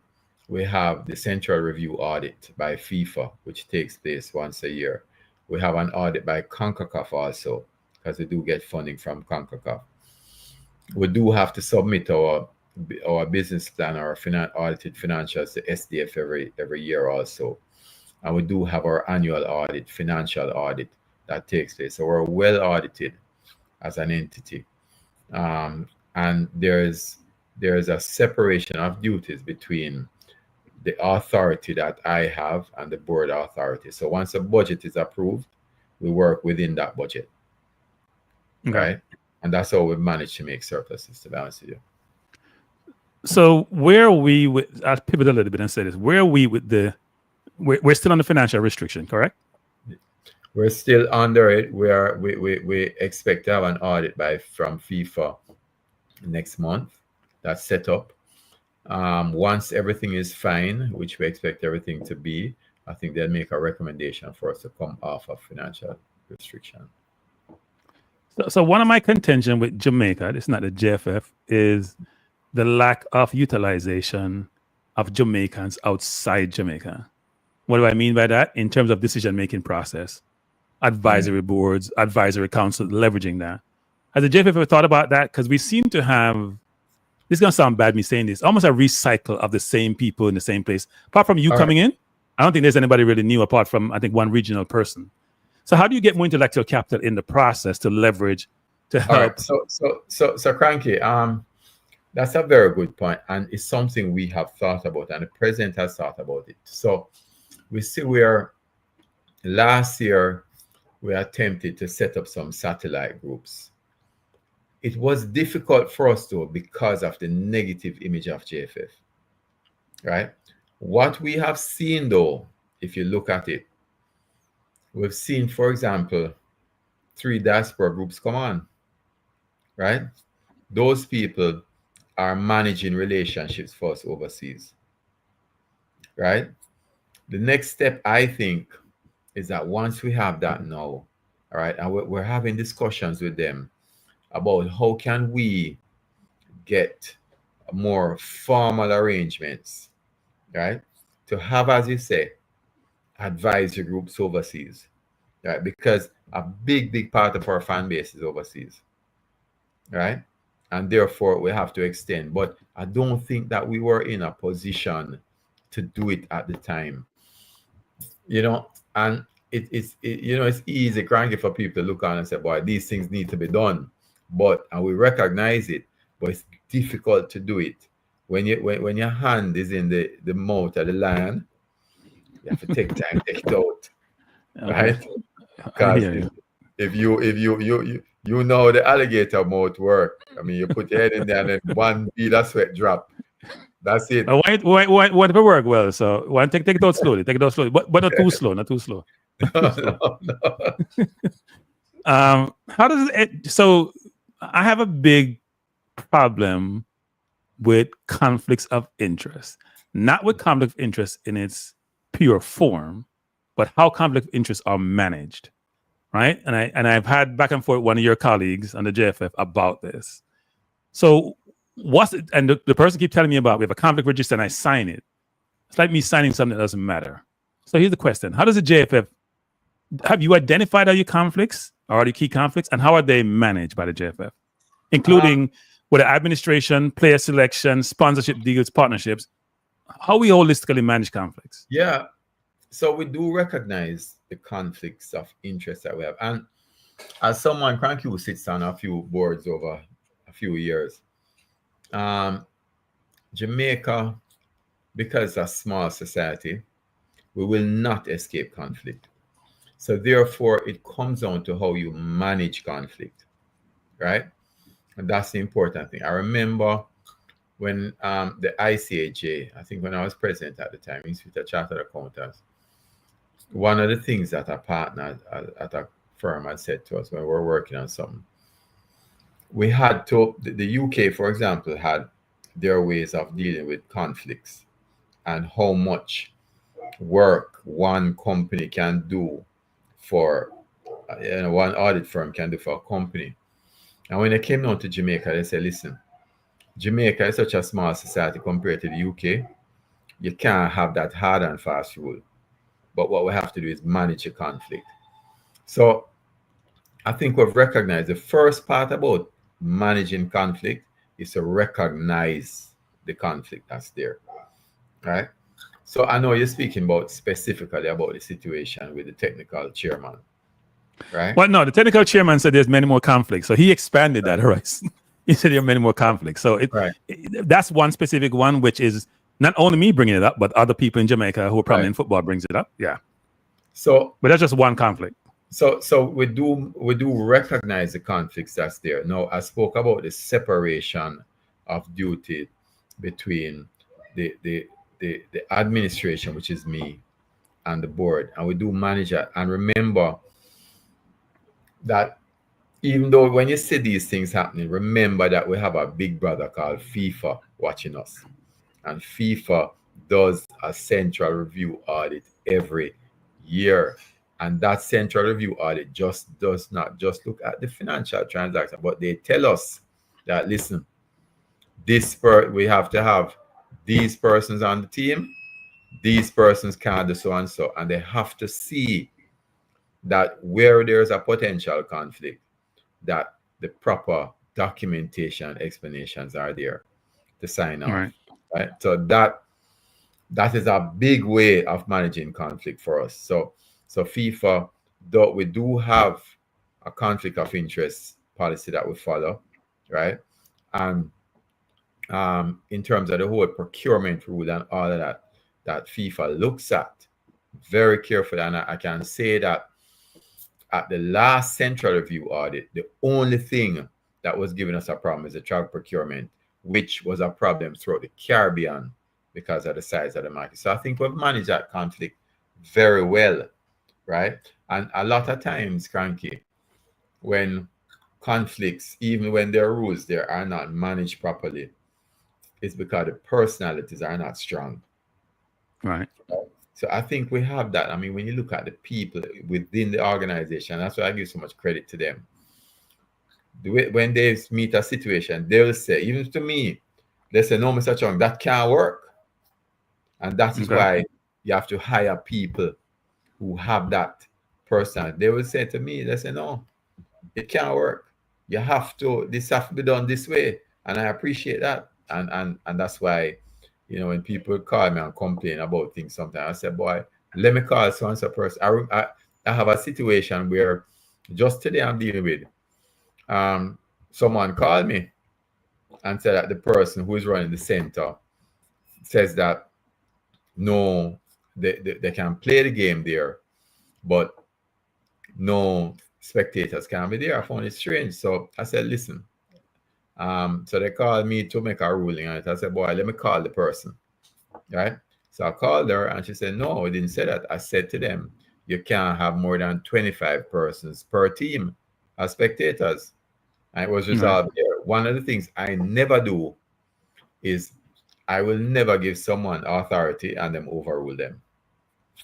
we have the central review audit by FIFA, which takes place once a year. We have an audit by CONCACAF also, because we do get funding from CONCACAF. We do have to submit our business plan, our audited financials to SDF every year also. And we do have our annual audit, financial audit, that takes place. So we're well audited as an entity. And there's a separation of duties between the authority that I have and the board authority. So once a budget is approved, we work within that budget, right? And that's how we've managed to make surpluses, to be honest with you. So where are we with? I'll pivot a little bit and say this. Where are we with the? We're still on the financial restriction, correct? We're still under it. We expect to have an audit from FIFA next month. That's set up. Once everything is fine, which we expect everything to be, I think they'll make a recommendation for us to come off of financial restriction. So one of my contention with Jamaica, it's not the JFF, is the lack of utilization of Jamaicans outside Jamaica. What do I mean by that? In terms of decision-making process, advisory boards, advisory council, leveraging that. Has the JFF ever thought about that? Because we seem to have, this is going to sound bad me saying this, almost a recycle of the same people in the same place. Apart from you coming in, I don't think there's anybody really new apart from, I think, one regional person. So how do you get more intellectual capital in the process to leverage, to help? So Cranky, that's a very good point, and it's something we have thought about, and the president has thought about it. So we see where last year we attempted to set up some satellite groups. It was difficult for us though because of the negative image of JFF, right? What we have seen though, if you look at it, we've seen, for example, 3 diaspora groups come on, right? Those people are managing relationships for us overseas, right? The next step, I think, is that once we have that now, all right, and we're having discussions with them about how can we get more formal arrangements, right? To have, as you say, advisory groups overseas, right? Because a big part of our fan base is overseas, right? And therefore we have to extend. But I don't think that we were in a position to do it at the time, and it's easy, cranky, for people to look on and say, boy, these things need to be done. And we recognize it, but it's difficult to do it. When your hand is in the mouth of the lion, you have to take time to take it out. Right? Because if you know the alligator mouth work. I mean, you put your head in there and then one bead of sweat drop. That's it. Why it work well? So why take it out slowly? Take it out slowly, but not too slow. Not too slow. No. How does it? So I have a big problem with conflicts of interest, not with conflict of interest in its pure form, but how conflict of interest are managed, right? And I've had back and forth with one of your colleagues on the JFF about this. So the person keeps telling me about, we have a conflict register and I sign it. It's like me signing something that doesn't matter. So here's the question: how does the JFF, have you identified all your conflicts or all your key conflicts, and how are they managed by the JFF, including with the administration, player selection, sponsorship deals, partnerships? How we holistically manage conflicts? Yeah. So we do recognize the conflicts of interest that we have. And as someone, Cranky, who sits on a few boards over a few years, Jamaica, because it's a small society, we will not escape conflict. So therefore, it comes down to how you manage conflict, right? And that's the important thing. I remember when the ICAJ, I think when I was president at the time, Institute of Chartered Accountants, one of the things that a partner at a firm had said to us when we were working on something, we had to, the UK, for example, had their ways of dealing with conflicts and how much work one company can do for, one audit firm can do for a company. And when they came down to Jamaica, they said, listen, Jamaica is such a small society compared to the UK. You can't have that hard and fast rule. But what we have to do is manage a conflict. So I think we've recognized the first part about managing conflict is to recognize the conflict that's there, right? So I know you're speaking about specifically about the situation with the technical chairman, right? Well, no, the technical chairman said there's many more conflicts. So he expanded that horizon. He said there are many more conflicts. So that's one specific one, which is not only me bringing it up, but other people in Jamaica who are probably in football brings it up. Yeah. So, but that's just one conflict. So we do recognize the conflicts that's there. Now, I spoke about the separation of duty between the administration, which is me, and the board, and we do manage that. And remember that even though when you see these things happening, remember that we have a big brother called FIFA watching us, and FIFA does a central review audit every year. And that central review audit just does not just look at the financial transaction, but they tell us that, listen, we have to have these persons on the team, these persons can't do so and so, and they have to see that where there's a potential conflict, that the proper documentation explanations are there to sign off. Right? So that is a big way of managing conflict for us. So FIFA, though we do have a conflict of interest policy that we follow, right? And in terms of the whole procurement rule and all of that FIFA looks at very carefully. And I can say that at the last central review audit, the only thing that was giving us a problem is the truck procurement, which was a problem throughout the Caribbean because of the size of the market. So I think we've managed that conflict very well, right? And a lot of times, Cranky, when conflicts, even when there are rules, they are not managed properly, it's because the personalities are not strong. Right. So I think we have that. I mean, when you look at the people within the organization, that's why I give so much credit to them. When they meet a situation, they'll say, even to me, they say, no, Mr. Chung, that can't work. And that is why you have to hire people who have that person. They will say to me, they say, no, it can't work. This have to be done this way. And I appreciate that. And that's why, when people call me and complain about things sometimes, I say, boy, let me call so-and-so person. I have a situation where just today I'm dealing with, someone called me and said that the person who is running the center says that, no, they can play the game there, but no spectators can be there. I found it strange. So I said, listen, so they called me to make a ruling on it. I said, boy, let me call the person, right? So I called her and she said, no, I didn't say that. I said to them, you can't have more than 25 persons per team as spectators. And it was resolved there. One of the things I never do is I will never give someone authority and then overrule them,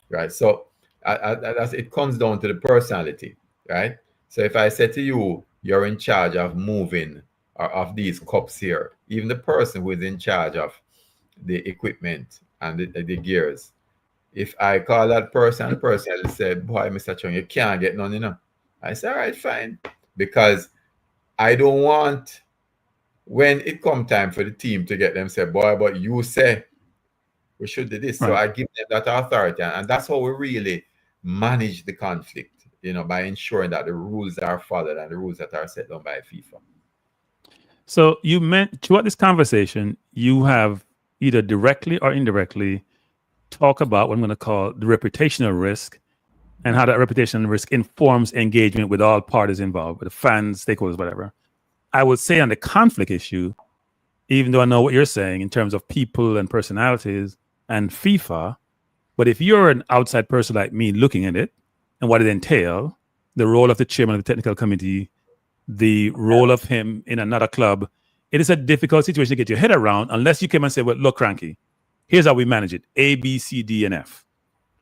right? So it comes down to the personality, right? So if I say to you, you're in charge of moving of these cups here, even the person who is in charge of the equipment and the gears, if I call that person, the person will say, boy, Mr. Chung, you can't get none, I say, all right, fine. Because I don't want, when it come time for the team to get them say, boy, but you say we should do this. Right. So I give them that authority. And that's how we really manage the conflict, by ensuring that the rules are followed and the rules that are set down by FIFA. So you meant throughout this conversation, you have either directly or indirectly talk about what I'm going to call the reputational risk and how that reputational risk informs engagement with all parties involved, with the fans, stakeholders, whatever. I would say on the conflict issue, even though I know what you're saying in terms of people and personalities and FIFA, but if you're an outside person like me looking at it and what it entails, the role of the chairman of the technical committee, the role of him in another club, it is a difficult situation to get your head around unless you came and say, well, look, Cranky, here's how we manage it. A, B, C, D, and F,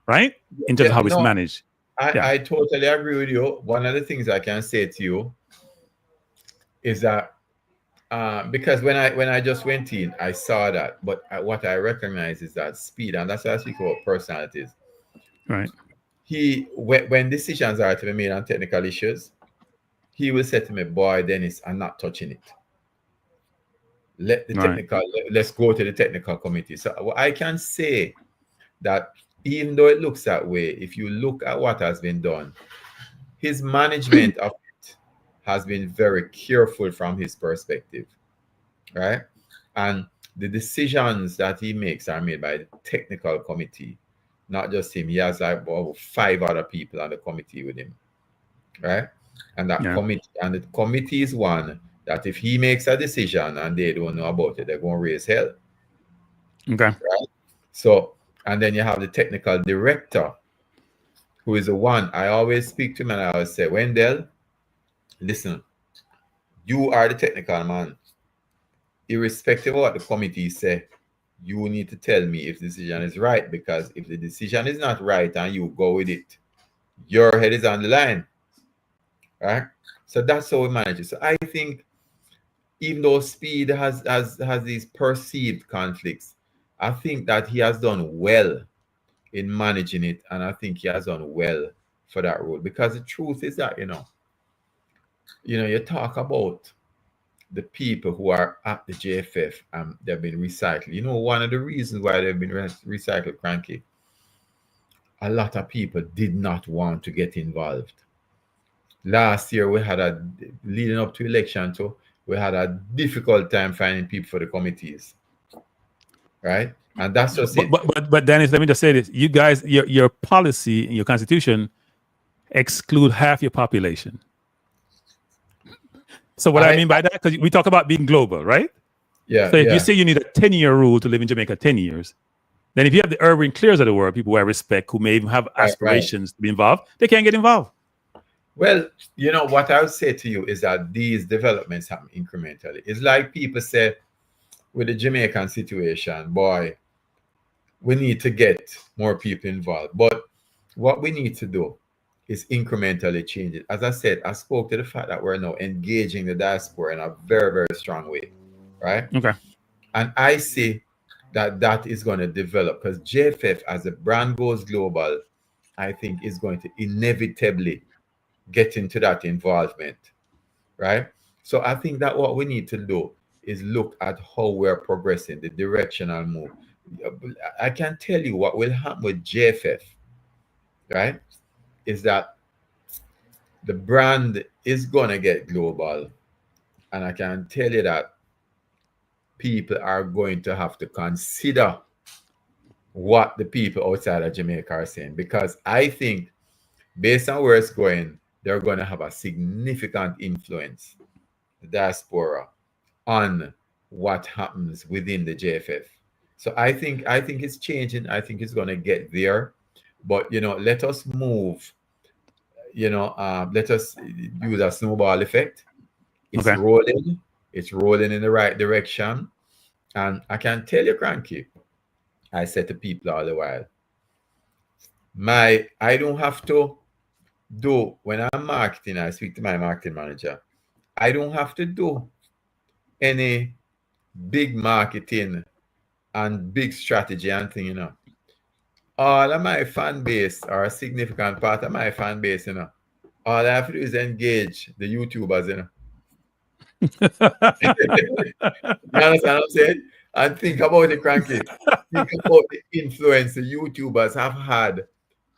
right? In terms of how it's managed. I totally agree with you. One of the things I can say to you is that because when I just went in, I saw that, but what I recognize is that speed, and that's why I speak about personalities. Right. When decisions are to be made on technical issues, he will say to me, boy, Dennis, I'm not touching it. Let's go to the technical committee. So I can say that even though it looks that way, if you look at what has been done, his management of it has been very careful from his perspective, right? And the decisions that he makes are made by the technical committee, not just him. He has like 5 other people on the committee with him, right? And that the committee is one that if he makes a decision and they don't know about it, they're going to raise hell. Okay. Right? So, and then you have the technical director, who is the one I always speak to him, and I always say, Wendell, listen, you are the technical man. Irrespective of what the committee say, you need to tell me if the decision is right, because if the decision is not right and you go with it, your head is on the line. Right? So that's how we manage it. So I think even though Speed has these perceived conflicts, I think that he has done well in managing it, and I think he has done well for that role. Because the truth is that you talk about the people who are at the JFF and they've been recycled. You know, one of the reasons why they've been recycled, Cranky, a lot of people did not want to get involved. Last year, leading up to election, so we had a difficult time finding people for the committees, right? And that's just it. But Dennis, let me just say this: you guys, your policy, your constitution, exclude half your population. So what I mean by that, because we talk about being global, right? Yeah. So if you say you need a 10-year rule to live in Jamaica 10 years, then if you have the Irving Clears of the world, people who I respect, who may even have aspirations to be involved, they can't get involved. Well, what I would say to you is that these developments happen incrementally. It's like people say with the Jamaican situation, boy, we need to get more people involved. But what we need to do is incrementally change it. As I said, I spoke to the fact that we're now engaging the diaspora in a very, very strong way, right? Okay. And I see that is going to develop, because JFF, as the brand goes global, I think is going to inevitably get into that involvement, right? So I think that what we need to do is look at how we're progressing, the directional move. I can tell you what will happen with JFF, right? Is that the brand is going to get global. And I can tell you that people are going to have to consider what the people outside of Jamaica are saying. Because I think, based on where it's going, they're going to have a significant influence, the diaspora, on what happens within the JFF. So I think it's changing. I think it's going to get there. But, let us move, let us use a snowball effect. It's rolling. It's rolling in the right direction. And I can tell you, Cranky, I said to people all the while, I don't have to do, when I'm marketing, I speak to my marketing manager, I don't have to do any big marketing and big strategy and thing, All of my fan base, or a significant part of my fan base, all I have to do is engage the YouTubers, You understand what I'm saying? And think about it, Cranky. Think about the influence the YouTubers have had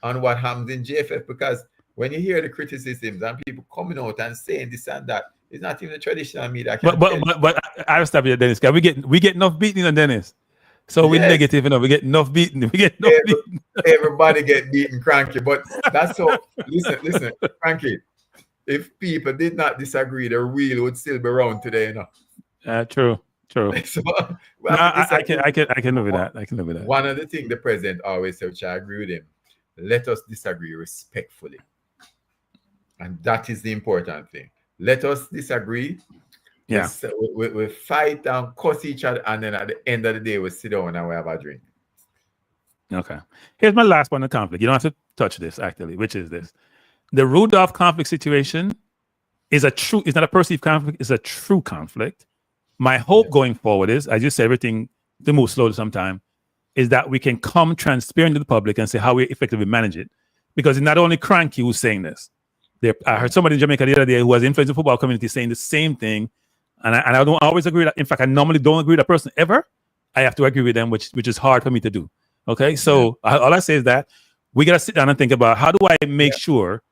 on what happens in JFF, because when you hear the criticisms and people coming out and saying this and that, it's not even the traditional media. But I'll stop you, Dennis. We get enough beating on Dennis. So we're negative enough. We get enough beating. Everybody get beaten, Cranky. But that's so. Listen, Cranky. If people did not disagree, the wheel would still be around today, True. So, I can live with that. I can live with that. One of the things the president always said, which I agree with him, let us disagree respectfully. And that is the important thing. Let us disagree. Yeah. We fight and cuss each other, and then at the end of the day, we sit down and we have a drink. Okay. Here's my last one, the conflict. You don't have to touch this, actually, which is this. The Rudolph conflict situation is it's not a perceived conflict, it's a true conflict. My hope going forward is, as you said, everything to move slowly sometime, is that we can come transparent to the public and say how we effectively manage it. Because it's not only Cranky who's saying this. I heard somebody in Jamaica the other day who has influenced the football community saying the same thing. And I don't always agree with that. In fact, I normally don't agree with that person ever. I have to agree with them, which is hard for me to do. Okay, so all I say is that we got to sit down and think about, how do I make sure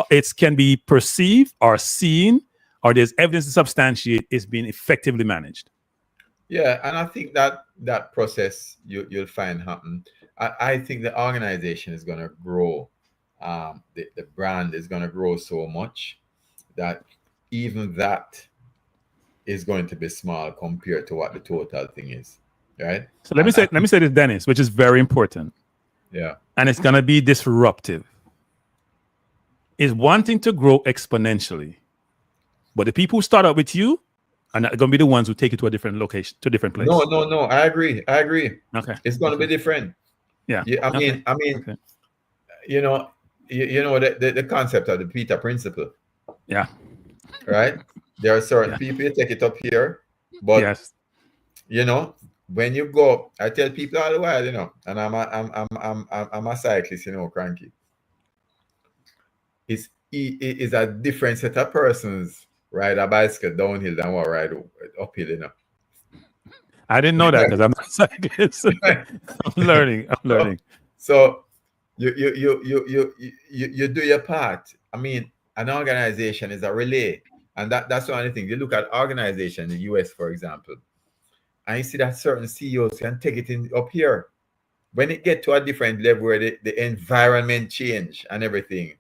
it can be perceived or seen, or there's evidence to substantiate it's being effectively managed. Yeah, and I think that process you'll find happen. I think the organization is going to grow. The brand is going to grow so much that even that is going to be small compared to what the total thing is. right? So let me say this, Dennis, which is very important. Yeah. And it's gonna be disruptive. Is wanting to grow exponentially. But the people who start out with you are not going to be the ones who take it to a different location, to a different place. No. I agree. Okay. It's going to be different. Yeah. I mean, okay. you know the concept of the Peter principle. Yeah. Right. There are certain people you take it up here, but yes. When you go, I tell people all the while, and I'm a cyclist, cranky. It's a different set of persons ride a bicycle downhill than what ride uphill, I didn't know that because I'm not a cyclist. I'm learning. So you do your part. I mean, an organization is a relay, and that's the only thing. You look at organization in the US, for example, and you see that certain CEOs can take it in up here. When it get to a different level where the environment change and everything,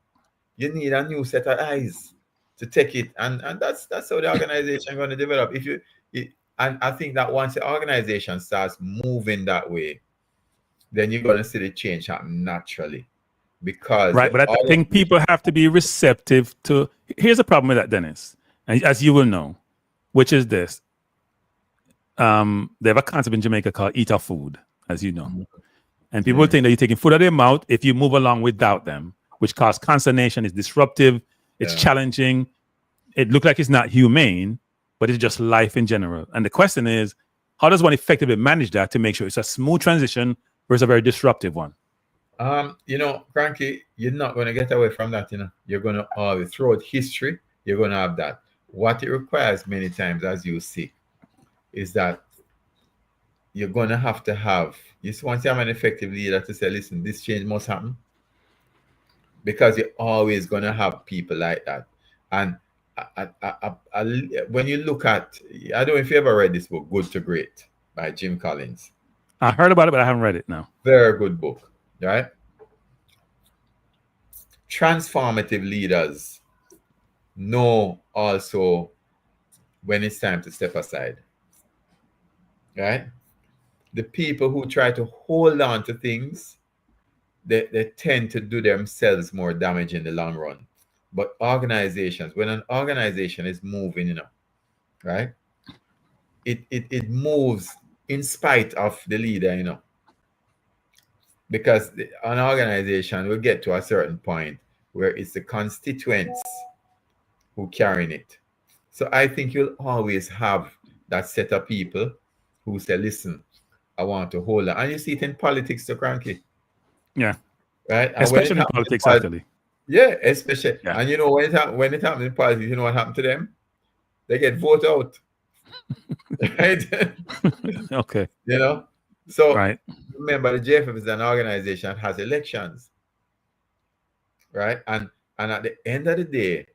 you need a new set of eyes to take it, and that's how the organization going to develop. And I think that once the organization starts moving that way, then you're going to see the change happen naturally. Because right, but I think people have to be receptive to. Here's the problem with that, Dennis, and as you will know, which is this: they have a concept in Jamaica called "eat our food," as you know, and people think that you're taking food out of their mouth if you move along without them, which causes consternation. It's disruptive. It's challenging. It looks like it's not humane, but it's just life in general. And the question is, how does one effectively manage that to make sure it's a smooth transition versus a very disruptive one? Cranky, you're not going to get away from that. You're going to always, throughout history, you're going to have that. What it requires many times, as you see, is that you're going to have, once you have an effective leader to say, listen, this change must happen. Because you're always going to have people like that. And when you look at, I don't know if you ever read this book, Good to Great, by Jim Collins. I heard about it, but I haven't read it now. Very good book, right? Transformative leaders know also when it's time to step aside, right? The people who try to hold on to things, they tend to do themselves more damage in the long run. But organizations, when an organization is moving, right? It moves in spite of the leader, because an organization will get to a certain point where it's the constituents who carrying it. So I think you'll always have that set of people who say, listen, I want to hold on. And you see it in politics, so cranky. Yeah. Right? And especially in politics, actually. Yeah, especially. Yeah. And when it happens in politics, you know what happened to them? They get voted out. Right? Okay. So right. Remember, the JFF is an organization that has elections. Right? And at the end of the day,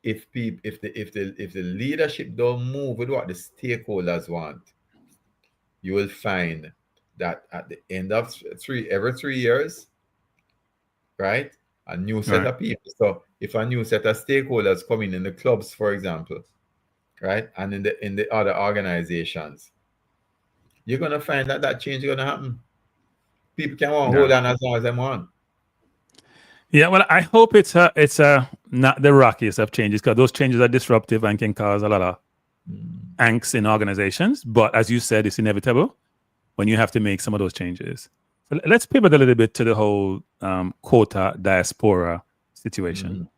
if the leadership don't move with what the stakeholders want, you will find that at the end of every 3 years, right, a new set of people. So if a new set of stakeholders come in the clubs, for example, right, and in the other organizations, you're gonna find that change is gonna happen. People can hold on as long as they want. Yeah, well, I hope it's not the rockiest of changes, because those changes are disruptive and can cause a lot of angst in organizations. But as you said, it's inevitable when you have to make some of those changes. So let's pivot a little bit to the whole quota diaspora situation.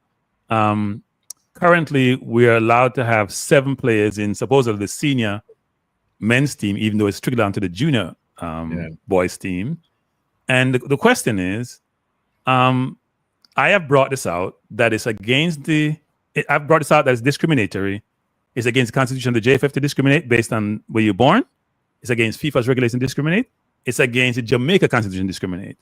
Currently, we are allowed to have 7 players in supposedly the senior men's team, even though it's trickled down to the junior boys team. And the question is, I have brought this out that it's against I've brought this out that it's discriminatory. It's against the Constitution of the JFF to discriminate based on where you're born. It's against FIFA's regulation to discriminate. It's against the Jamaica Constitution to discriminate.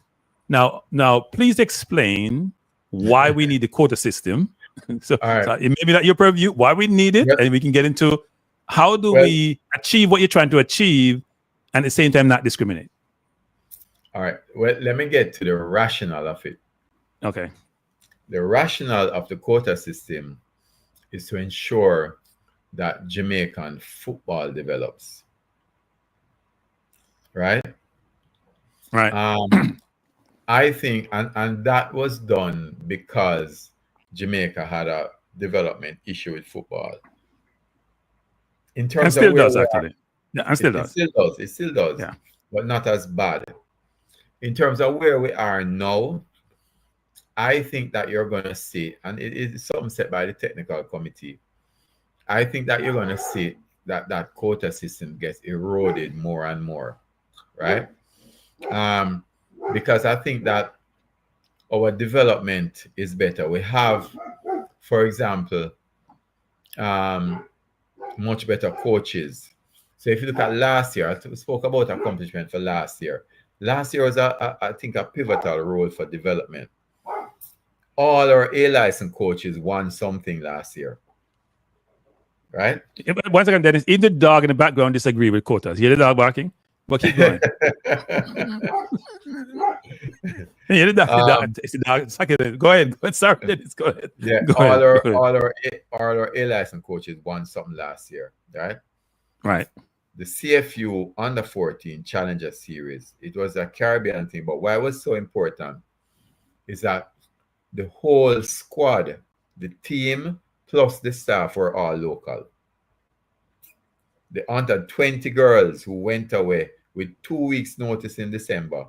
Now, please explain why we need the quota system. So maybe not your purview, why we need it, and we can get into how do we achieve what you're trying to achieve and at the same time not discriminate. All right. Well, let me get to the rationale of it. Okay. The rationale of the quota system is to ensure that Jamaican football develops. right? Right. I think, and that was done because Jamaica had a development issue with football. In And terms of still where does, we are, actually. Yeah, and still it does. still does. It still does, Yeah. but not as bad. In terms of where we are now, I think that you're going to see, and it is something set by the technical committee. I think that you're going to see that quota system gets eroded more and more, right? Because I think that our development is better. We have, for example, much better coaches. So if you look at last year, I spoke about accomplishment for last year. Last year was, I think, a pivotal role for development. All our A-license coaches won something last year, right? Yeah, but once again, Dennis, even the dog in the background disagree with quotas. You hear the dog barking? But keep going. You hear the dog, it's the dog. Suck it in. Go ahead. Sorry, Dennis. Go ahead. Yeah, Go all ahead. our A-license coaches won something last year, right? Right. The CFU under 14 Challenger Series. It was a Caribbean thing, but why it was so important is that the whole squad, the team plus the staff were all local. The under 20 girls who went away with 2 weeks' notice in December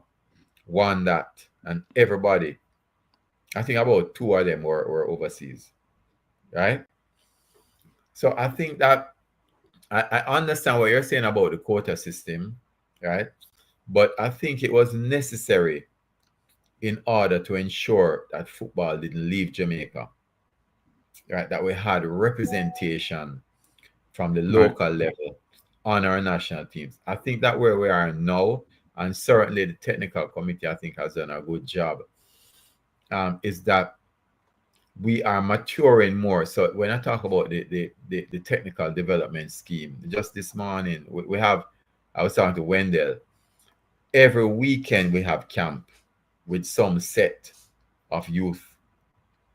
won that, and everybody, I think about 2 of them were overseas, right? So I think that I understand what you're saying about the quota system, right? But I think it was necessary in order to ensure that football didn't leave Jamaica, right? That we had representation from the local level on our national teams. I think that where we are now, and certainly the technical committee, I think, has done a good job, is that we are maturing more. So when I talk about the technical development scheme, just this morning, I was talking to Wendell. Every weekend we have camp with some set of youth,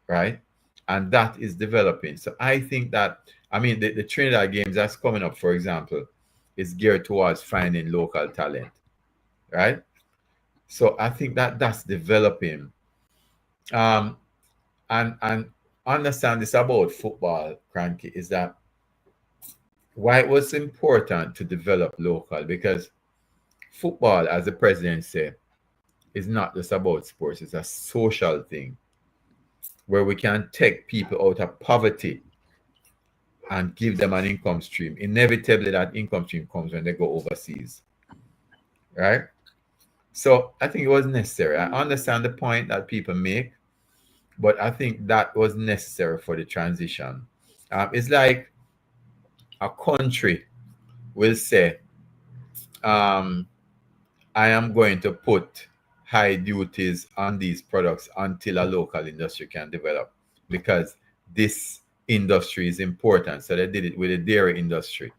right? And that is developing. So I think that, the Trinidad Games that's coming up, for example, is geared towards finding local talent, right? So I think that that's developing. And understand this about football, Cranky, is that why it was important to develop local, because football, as the president said, is not just about sports. It's a social thing where we can take people out of poverty and give them an income stream. Inevitably, that income stream comes when they go overseas, right? So I think it was necessary. I understand the point that people make, but I think that was necessary for the transition. It's like a country will say, I am going to put high duties on these products until a local industry can develop, because this industry is important. So they did it with the dairy industry.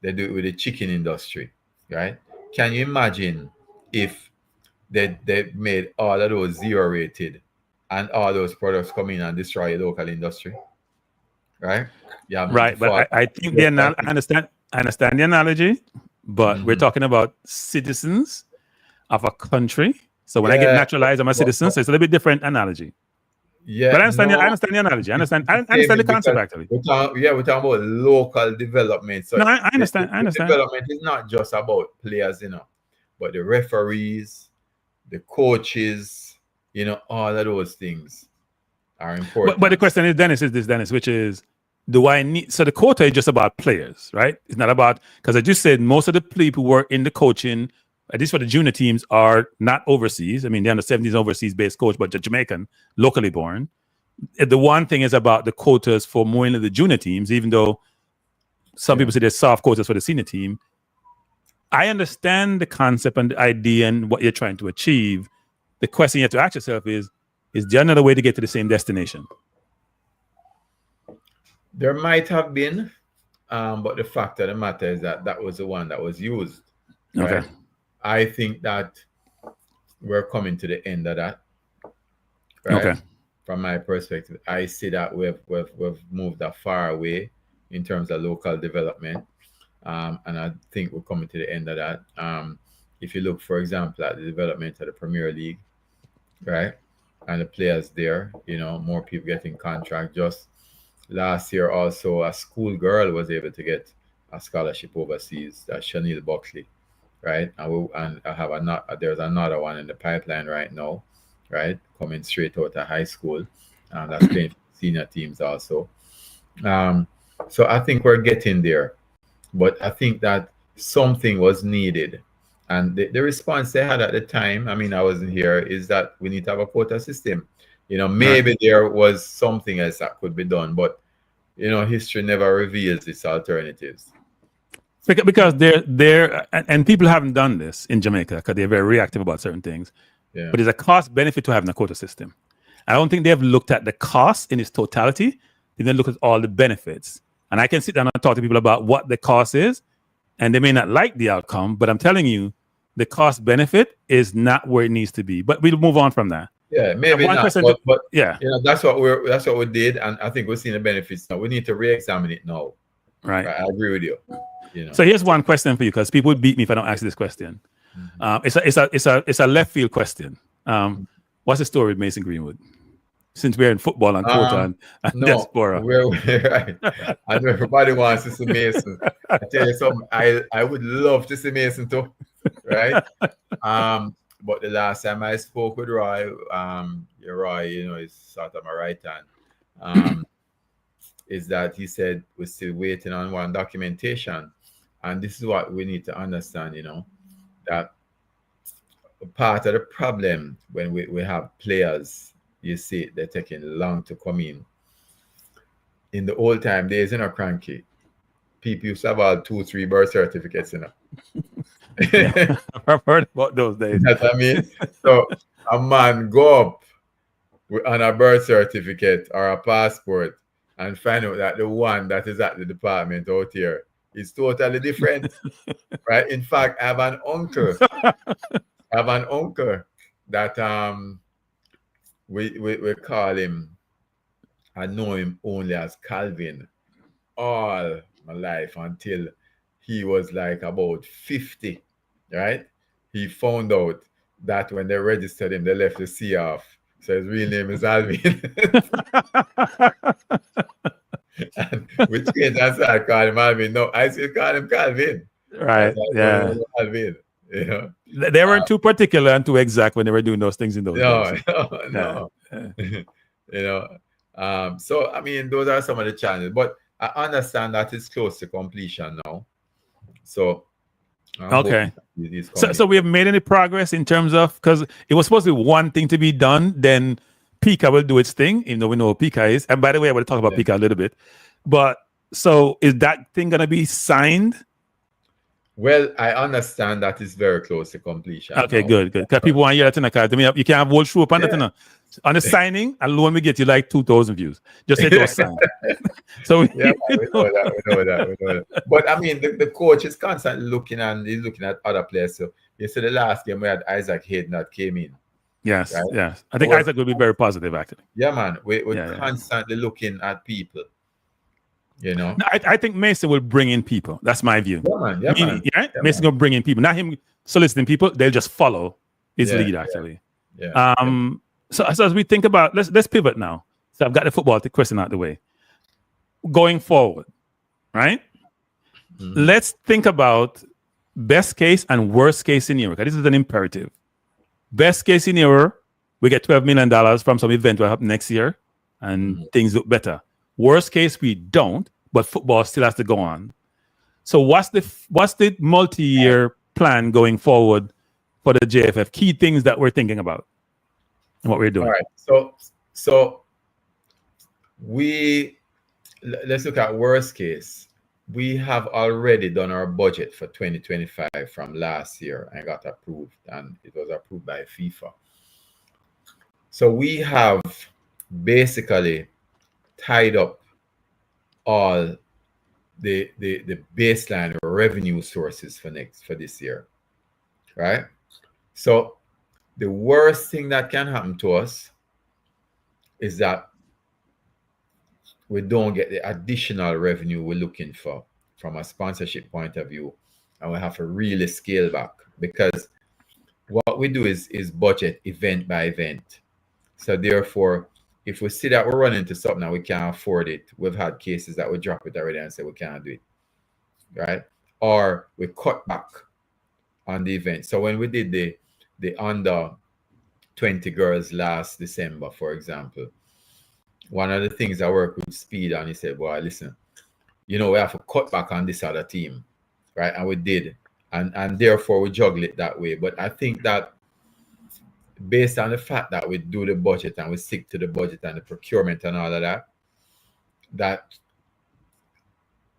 They do it with the chicken industry, right? Can you imagine if they made all of those zero rated and all those products come in and destroy the local industry, right? Yeah, Right. But I think I understand the analogy, but we're talking about citizens of a country. So when I get naturalized, I'm a citizen. So it's a little bit different analogy. Yeah, but I understand the analogy. I understand the concept, actually. We're talking about local development. So no, I understand. I understand. Development is not just about players, but the referees, the coaches, all of those things are important. But the question is, Dennis, which is, do I need? So the quota is just about players, right? It's not about, because I just said most of the people who work in the coaching, at least for the junior teams, are not overseas. I mean, they're under 70s overseas-based coach, but they're Jamaican, locally born. The one thing is about the quotas for more into the junior teams, even though some people say there's soft quotas for the senior team. I understand the concept and the idea and what you're trying to achieve. The question you have to ask yourself is there another way to get to the same destination? There might have been, but the fact of the matter is that was the one that was used. Right? Okay. I think that we're coming to the end of that. Right? Okay. From my perspective, I see that we've moved that far away in terms of local development. And I think we're coming to the end of that. If you look, for example, at the development of the Premier League, right, and the players there, more people getting contract. Just last year, also a school girl was able to get a scholarship overseas. That's Chanel Buckley, right? And I have there's another one in the pipeline right now, right, coming straight out of high school. That's playing for senior teams also. So I think we're getting there, but I think that something was needed. And the response they had at the time, I mean, I wasn't here, is that we need to have a quota system. Maybe there was something else that could be done, but history never reveals its alternatives. Because they're and people haven't done this in Jamaica because they're very reactive about certain things. Yeah. But there's a cost benefit to having a quota system. I don't think they've looked at the cost in its totality. They then look at all the benefits. And I can sit down and talk to people about what the cost is, and they may not like the outcome, but I'm telling you, the cost benefit is not where it needs to be. But we'll move on from that. Yeah, maybe not. But yeah, that's what we did, and I think we're seeing the benefits now. We need to re-examine it now. Right. I agree with you. So here's one question for you, because people would beat me if I don't ask this question. It's a left field question. What's the story with Mason Greenwood? Since we're in football and quota and Diaspora. We're right. I know everybody wants to see Mason. I tell you something, I would love to see Mason too. Right? But the last time I spoke with Roy, Roy, is sort of my right hand, is that he said we're still waiting on one documentation. And this is what we need to understand, that part of the problem when we have players, you see, they're taking long to come in. In the old time days, cranky, people used to have all 2-3 birth certificates, Yeah, I've heard about those days. That's what I mean. So a man go up on a birth certificate or a passport and find out that the one that is at the department out here is totally different. Right? In fact, I have an uncle. That we call him, I know him only as Calvin all my life until he was like about 50, right? He found out that when they registered him, they left the C off. So his real name is Alvin. And which case I started calling him Alvin. No, I still call him Calvin. Right, yeah. Alvin, They weren't too particular and too exact when they were doing those things in those days. No. So, I mean, those are some of the challenges. But I understand that it's close to completion now. So, okay. So we have made any progress in terms of, because it was supposed to be one thing to be done, then Pika will do its thing, even though we know what Pika is. And by the way, I want to talk about Pika a little bit. But so is that thing going to be signed? Well, I understand that it's very close to completion. Okay, good. Because people want to hear that in the car. You can't have whole show up on that. On the signing alone, we get you like 2,000 views. Just say it was signed. So we know that. But I mean, the coach is constantly looking at other players. So you see the last game we had Isaac Hayden that came in. Yes, right? Yes. I think Isaac will be very positive, actually. Yeah, man. We're constantly looking at people. No, I think Mason will bring in people. That's my view. Yeah, man. Mason will bring in people. Not him soliciting people. They'll just follow his lead, actually. So as we think about, let's pivot now. So I've got the football question out the way. Going forward, right? Mm-hmm. Let's think about best case and worst case scenario, because this is an imperative. Best case scenario, we get $12 million from some event will happen next year, and things look better. Worst case, we don't, but football still has to go on. So what's the multi-year plan going forward for the JFF? Key things that we're thinking about and what we're doing. All right. So let's look at worst case. We have already done our budget for 2025 from last year and got approved, and it was approved by FIFA. So we have basically tied up all the baseline revenue sources for this year, right? So the worst thing that can happen to us is that we don't get the additional revenue we're looking for from a sponsorship point of view, and we have to really scale back, because what we do is budget event by event. So therefore, if we see that we're running into something and we can't afford it, we've had cases that we drop it already and say we can't do it, right? Or we cut back on the event. So when we did the under 20 girls last December, for example, one of the things I worked with Speed on, he said, well, listen, we have to cut back on this other team, right? And we did. And therefore we juggle it that way. But I think that based on the fact that we do the budget and we stick to the budget and the procurement and all of that, that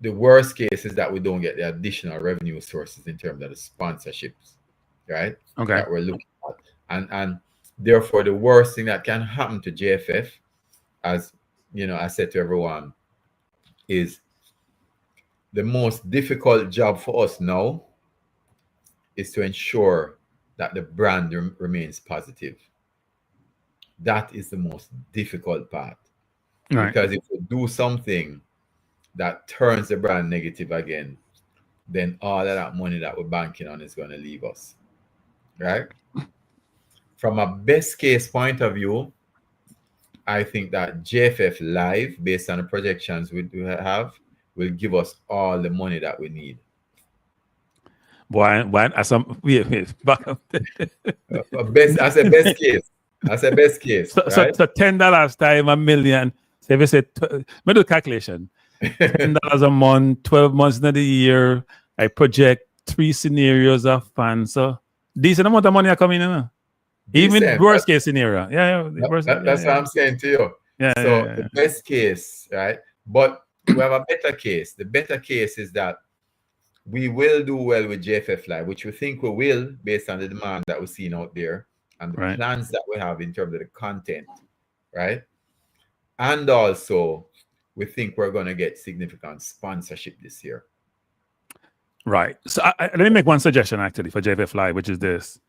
the worst case is that we don't get the additional revenue sources in terms of the sponsorships, right? Okay. That we're looking at. And therefore, the worst thing that can happen to JFF, as I said to everyone, is the most difficult job for us now is to ensure that the brand remains positive. That is the most difficult part. Right. Because if we do something that turns the brand negative again, then all of that money that we're banking on is going to leave us, right? From a best case point of view, I think that JFF Live, based on the projections we have, will give us all the money that we need. Why? As a best case. That's a best case. So, right? so $10 times $1 million. So if you say, me do calculation. $10 a month, 12 months in the year. I project 3 scenarios of fans. So decent amount of money are coming in. Even worst case scenario. That's what I'm saying to you. The best case, right? But we have a better case. The better case is that we will do well with JFF Live, which we think we will, based on the demand that we're seeing out there and the plans that we have in terms of the content, right? And also, we think we're going to get significant sponsorship this year. Right. So let me make one suggestion, actually, for JFF Live, which is this.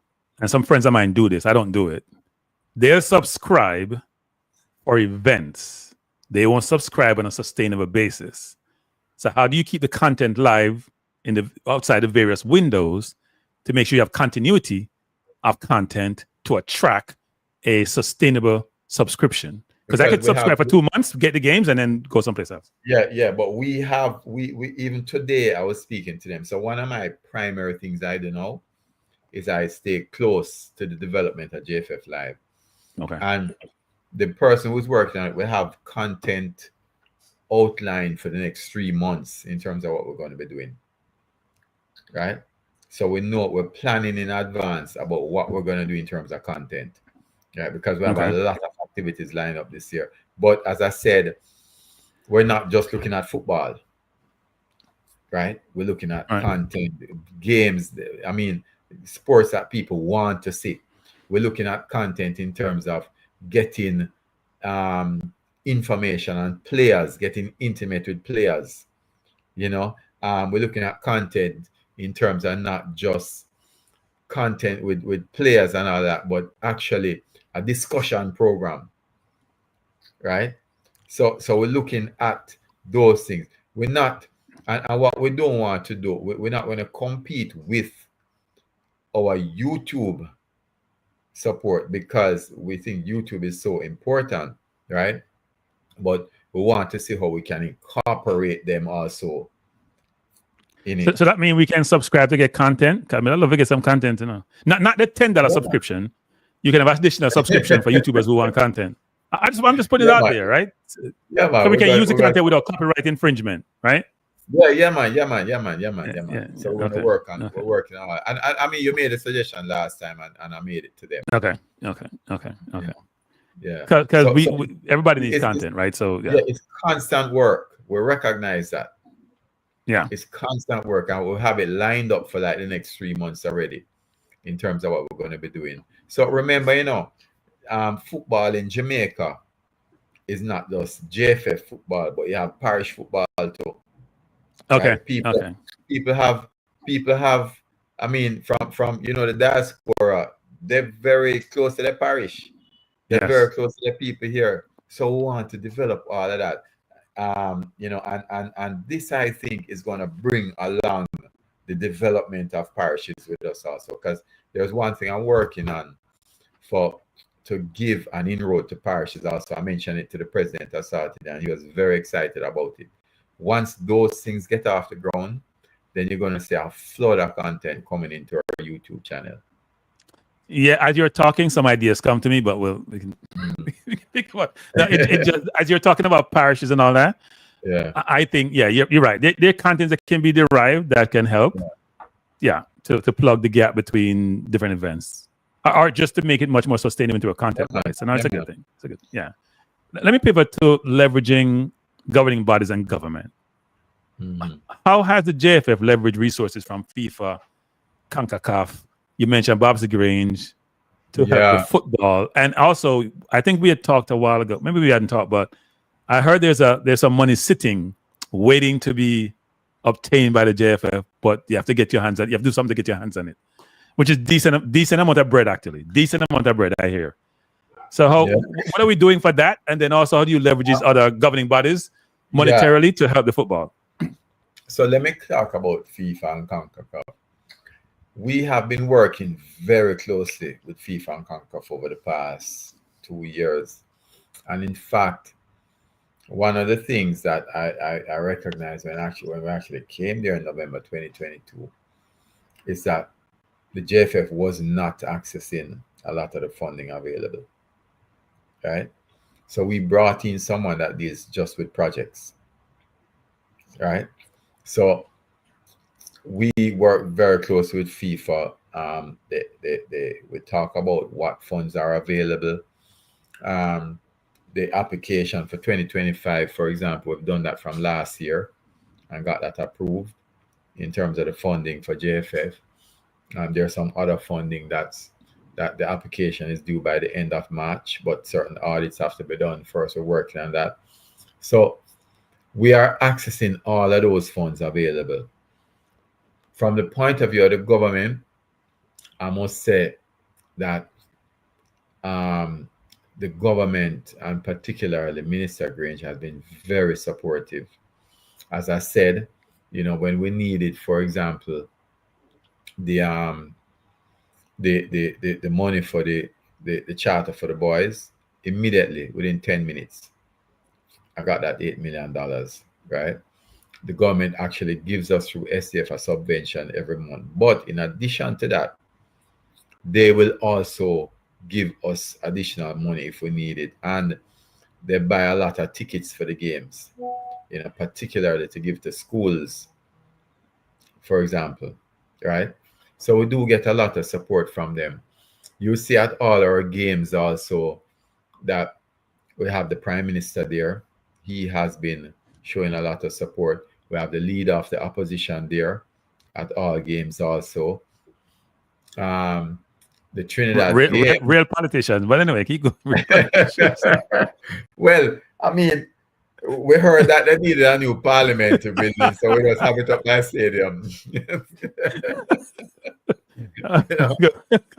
And some friends of mine do this. I don't do it. They'll subscribe for events. They won't subscribe on a sustainable basis. So how do you keep the content live in the outside the various windows to make sure you have continuity of content to attract a sustainable subscription? Because I could subscribe for 2 months, get the games, and then go someplace else. Yeah. But we even today I was speaking to them. So one of my primary things I do now is I stay close to the development of JFF Live. Okay. And the person who's working on it will have content outlined for the next 3 months in terms of what we're going to be doing. Right? So we know we're planning in advance about what we're going to do in terms of content. Right? Because we have a lot of activities lined up this year. But as I said, we're not just looking at football. Right? We're looking at content, games. I mean, sports that people want to see. We're looking at content in terms of getting information on players, getting intimate with players. We're looking at content in terms of not just content with players and all that, but actually a discussion program, right? So we're looking at those things. We're not, and what we don't want to do, we're not going to compete with our YouTube support because we think YouTube is so important, right? But we want to see how we can incorporate them also in it. So that means we can subscribe to get content. I mean, I'd love to get some content, Not the $10 subscription. You can have additional subscription for YouTubers who want content. I'm just putting it out there, right? Yeah, man. So we can use the content without copyright infringement, right? Yeah, man. So we're gonna work on it. We're working on it. And I mean, you made a suggestion last time, and I made it to them. Okay. Yeah. Because everybody needs content, right? So it's constant work. We recognize that. Yeah, it's constant work, and we'll have it lined up for like the next 3 months already, in terms of what we're going to be doing. So remember, football in Jamaica is not just JFF football, but you have parish football too. Okay. Right? People have. I mean, from the diaspora, they're very close to their parish. They're very close to the people here. So we want to develop all of that. and this I think is going to bring along the development of parishes with us also, because there's one thing I'm working on to give an inroad to parishes also. I mentioned it to the president of South, and he was very excited about it. Once those things get off the ground, then you're going to see a flood of content coming into our YouTube channel. Yeah, as you're talking, some ideas come to me, but we can think about it. Just as you're talking about parishes and all that. Yeah, I think you're right. There are contents that can be derived that can help. To plug the gap between different events, or just to make it much more sustainable into a content. Right? So now it's a good thing. It's a good. Yeah. Let me pivot to leveraging governing bodies and government. Mm-hmm. How has the JFF leveraged resources from FIFA, CONCACAF? You mentioned Bob's Grange to help with football, and also I think we had talked a while ago. Maybe we hadn't talked, but I heard there's some money sitting, waiting to be obtained by the JFF, but you have to get your hands on. You have to do something to get your hands on it, which is decent amount of bread actually. Decent amount of bread I hear. So what are we doing for that? And then also, how do you leverage these other governing bodies monetarily to help the football? So let me talk about FIFA and CONCACAF. We have been working very closely with FIFA and CONCACAF over the past 2 years. And in fact, one of the things that I recognized when we actually came there in November 2022 is that the JFF was not accessing a lot of the funding available. Right? So we brought in someone that deals just with projects. Right? So we work very closely with FIFA. We talk about what funds are available. The application for 2025, for example, we've done that from last year and got that approved in terms of the funding for JFF. There's some other funding that the application is due by the end of March, but certain audits have to be done first. We're working on that. So we are accessing all of those funds available. From the point of view of the government, I must say that the government, and particularly Minister Grange, has been very supportive. As I said, when we needed, for example, the money for the charter for the boys, immediately within 10 minutes, I got that $8 million, right? The government actually gives us through SDF a subvention every month. But in addition to that, they will also give us additional money if we need it. And they buy a lot of tickets for the games, particularly to give to schools, for example, right? So we do get a lot of support from them. You see at all our games also that we have the Prime Minister there. He has been showing a lot of support. We have the leader of the opposition there at all games also. The Trinidad real politicians. But anyway, keep going. Well, I mean, we heard that they needed a new parliament to build it, so we just have it up my stadium. Go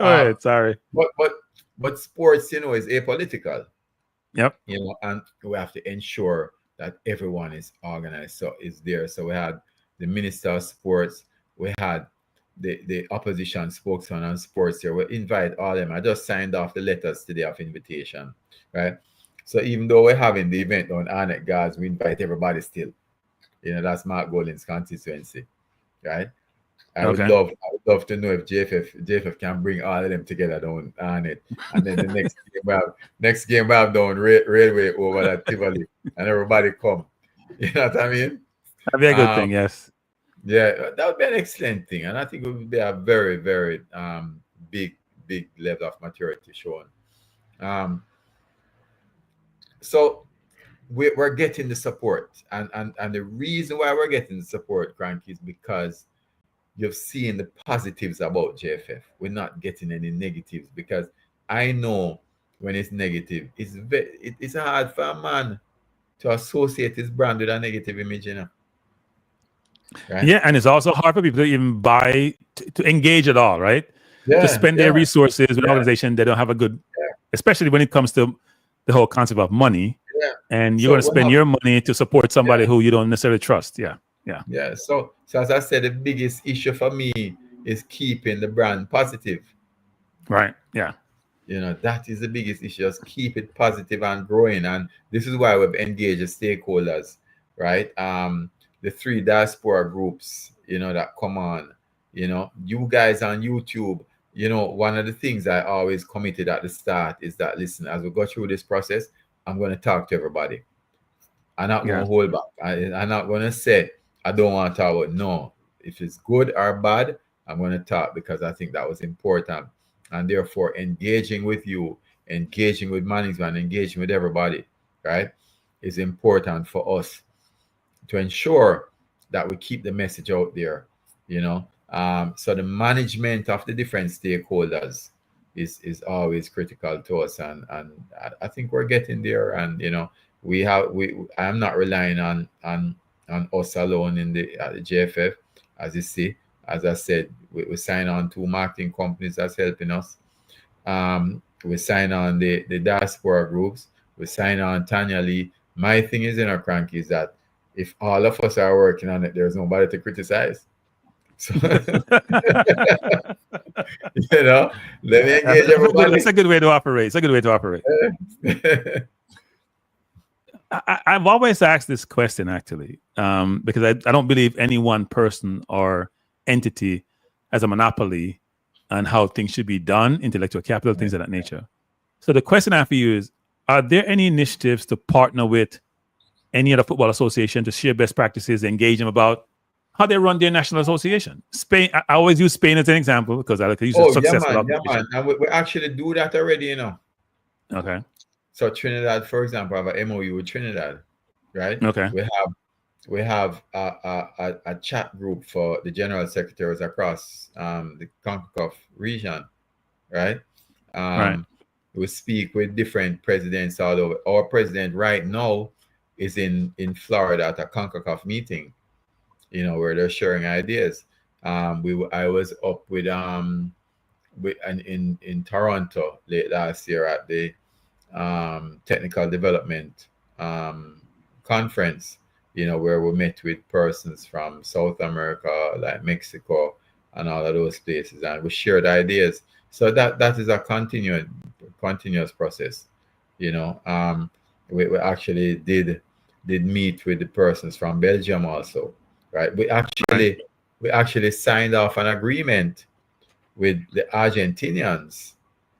ahead, sorry. But sports, is apolitical. Yep. And we have to ensure that everyone is organized, so is there. So we had the Minister of Sports, we had the opposition spokesman on sports here. We invite all them. I just signed off the letters today of invitation, right? So even though we're having the event on Arnett Guards, we invite everybody still. That's Mark Golding's constituency, right? I would love to know if JFF can bring all of them together down Arnett, and then the next game we have down Railway over at Tivoli, and everybody come. You know what I mean? That'd be a good thing, yes. Yeah, that would be an excellent thing, and I think it would be a very, very big level of maturity shown. So we're getting the support, and the reason why we're getting the support, Crank, is because you've seen the positives about JFF. We're not getting any negatives, because I know when it's negative, it's hard for a man to associate his brand with a negative image, Right? Yeah, and it's also hard for people to even buy, to engage at all, right? Yeah, to spend their resources with an organization they don't have a good, especially when it comes to the whole concept of money. and you're So going to spend your money to support somebody Yeah. who you don't necessarily trust. Yeah. So as I said, the biggest issue for me is keeping the brand positive. Right. Yeah. That is the biggest issue. Just keep it positive and growing. And this is why we've engaged the stakeholders, right? The 3 diaspora groups, that come on, you guys on YouTube, one of the things I always committed at the start is that, listen, as we go through this process, I'm going to talk to everybody. I'm not going to hold back. I'm not going to say, I don't want to talk about. No, if it's good or bad, I'm going to talk, because I think that was important. And therefore, engaging with you, engaging with management, engaging with everybody, right, is important for us to ensure that we keep the message out there, So the management of the different stakeholders is always critical to us, and I think we're getting there. And I'm not relying on us alone at the JFF. As you see, as I said, we sign on 2 marketing companies that's helping us. We sign on the diaspora groups. We sign on Tanya Lee. My thing is, Cranky, is that if all of us are working on it, there's nobody to criticize. So, let me engage everybody. That's a good way to operate. It's a good way to operate. I've always asked this question, actually, because I don't believe any one person or entity has a monopoly on how things should be done, intellectual capital, things of that nature. So the question I have for you is, are there any initiatives to partner with any other football association to share best practices, engage them about how they run their national association? Spain, I always use Spain as an example because I like to use a successful man. And we actually do that already, Okay. So Trinidad, for example, have an MOU with Trinidad, right? Okay. We have a chat group for the general secretaries across the CONCACAF region, right? Right. We speak with different presidents all over. Our president right now is in Florida at a CONCACAF meeting, where they're sharing ideas. I was up with in Toronto late last year at the technical development conference, where we met with persons from South America, like Mexico and all of those places, and we shared ideas. So that is a continuous process. We actually did meet with the persons from Belgium also, right? We actually signed off an agreement with the Argentinians,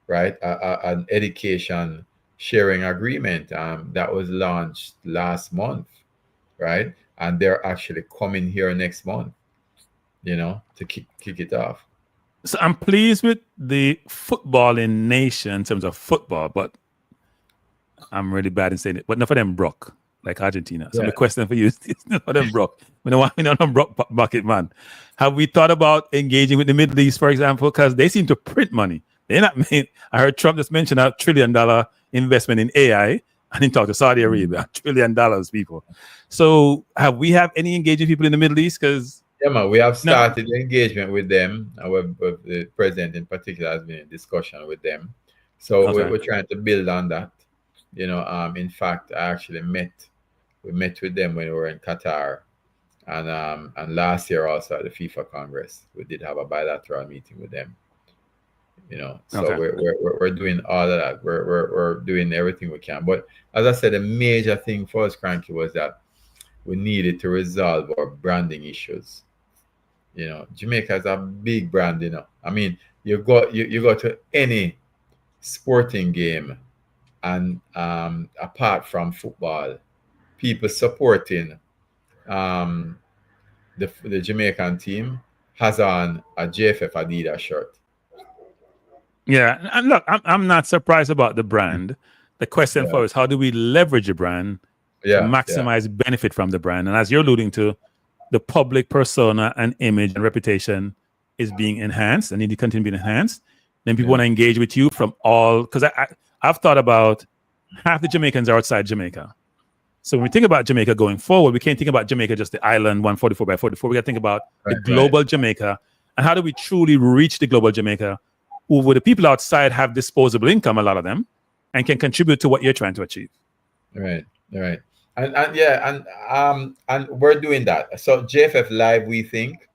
right? An education sharing agreement that was launched last month, right? And they're actually coming here next month, to kick it off. So I'm pleased with the footballing nation in terms of football, but I'm really bad in saying it. But enough of them broke, like Argentina. So the question for you is, enough of them broke. We don't want them broke bucket, man. Have we thought about engaging with the Middle East, for example? Because they seem to print money. They're not made. I heard Trump just mention $1 trillion investment in AI, and he talked to Saudi Arabia, $1 trillion, people. So have we any engaging people in the Middle East? Because man, we have started engagement with them, and the president in particular has been in discussion with them. So we're trying to build on that. In fact, I actually we met with them when we were in Qatar, and last year also at the FIFA Congress, we did have a bilateral meeting with them. So we're doing all of that. We're doing everything we can. But as I said, the major thing for us, Cranky, was that we needed to resolve our branding issues. Jamaica has a big brand. I mean, you go to any sporting game, and apart from football, people supporting the Jamaican team has on a JFF Adidas shirt. Yeah, and look, I'm not surprised about the brand. The question for us, how do we leverage the brand to maximize benefit from the brand? And as you're alluding to, the public persona and image and reputation is being enhanced and need to continue being enhanced. Then people want to engage with you from all, because I've thought about half the Jamaicans are outside Jamaica. So when we think about Jamaica going forward, we can't think about Jamaica just the island 144 by 44. We got to think about the global Jamaica, and how do we truly reach the global Jamaica, where the people outside have disposable income, a lot of them, and can contribute to what you're trying to achieve. Right, right. And we're doing that. So JFF Live, we think,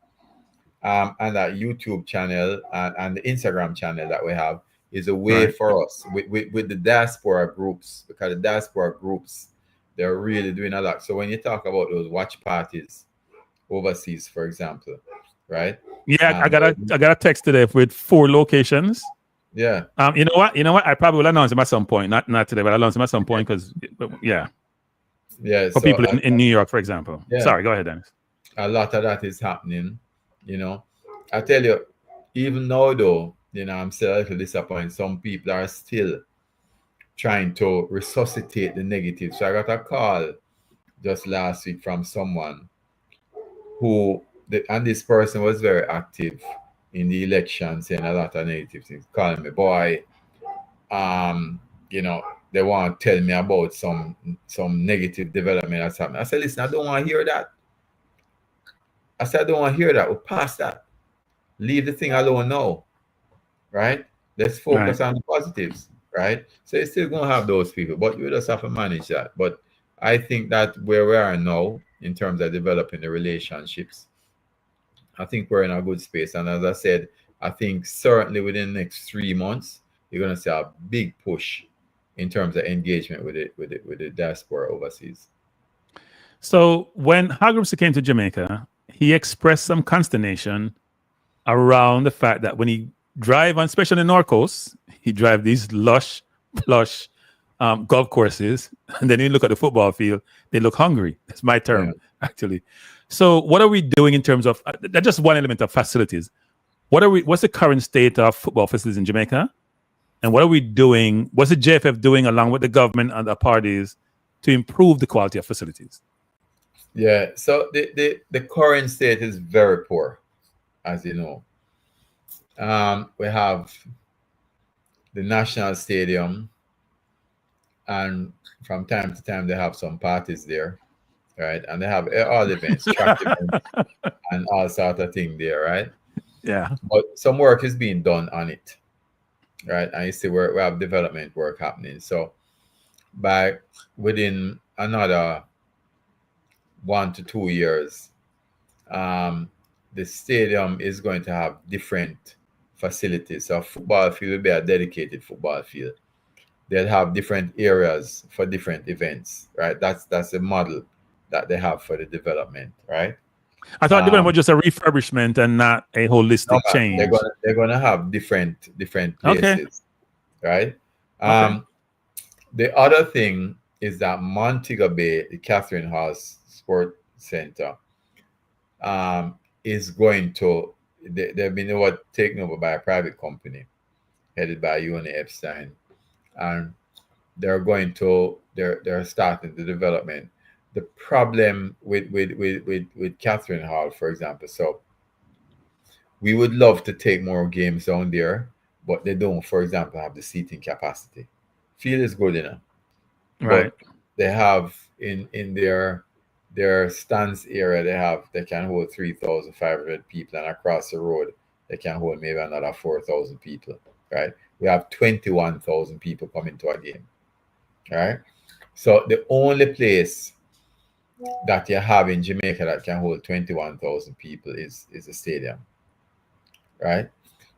and that YouTube channel and the Instagram channel that we have is a way Right. for us with the diaspora groups, because the diaspora groups, they're really doing a lot. So when you talk about those watch parties overseas, for example, right? Yeah, I Um, got a text today with 4 locations. yeah, You know what? You know what? I probably will announce them at some point. Not today, but I'll announce them at some point because, yeah, yeah. for So people in New York, for example. yeah, Sorry, go ahead, Dennis. a lot of that is happening. You know, I tell you, even now though, I'm still a little disappointed. Some people are still trying to resuscitate the negative. So I got a call just last week from someone and this person was very active in the election, saying a lot of negative things, calling me boy. Um, you know, they want to tell me about some negative development that's happening. I said, listen, I don't want to hear that. I said, I don't want to hear that. We'll pass that. Leave the thing alone now. Right? Let's Right. focus on the positives, right? So you're still gonna have those people, but you just have to manage that. But I think that where we are now in terms of developing the relationships, I think we're in a good space. And as I said, I think certainly within the next 3 months, you're gonna see a big push in terms of engagement with the diaspora overseas. So when Hargreaves came to Jamaica, he expressed some consternation around the fact that when he drive on, especially on the North Coast, he drive these lush, plush golf courses, and then you look at the football field, they look hungry. That's my term, actually. So what are we doing in terms of that's just one element of facilities? What's the current state of football facilities in Jamaica? And what are we doing? What's the JFF doing along with the government and the parties to improve the quality of facilities? Yeah, so the current state is very poor, as you know. We have the National Stadium, and from time to time they have some parties there, right? And they have all events, track events, and all sort of thing there, right? Yeah. But some work is being done on it, right? And you see we have development work happening. So within another 1 to 2 years, the stadium is going to have different facilities. So a football field will be a dedicated football field. They'll have different areas for different events, right? That's the model that they have for the development, right? I thought development was just a refurbishment and not a holistic change. They're gonna have different Okay. places, right? Okay. The other thing is that Montego Bay, the Catherine House Sport Center, is going to they've been taken over by a private company headed by Uni Epstein, and they're starting the development. The problem with Catherine Hall, for example, so we would love to take more games down there, but they don't, for example, have the seating capacity. Field is good enough, Right. but they have in their stands area, they can hold 3,500 people, and across the road they can hold maybe another 4,000 people, right? We have 21,000 people coming to a game, right? So the only place that you have in Jamaica that can hold 21,000 people is a stadium, right?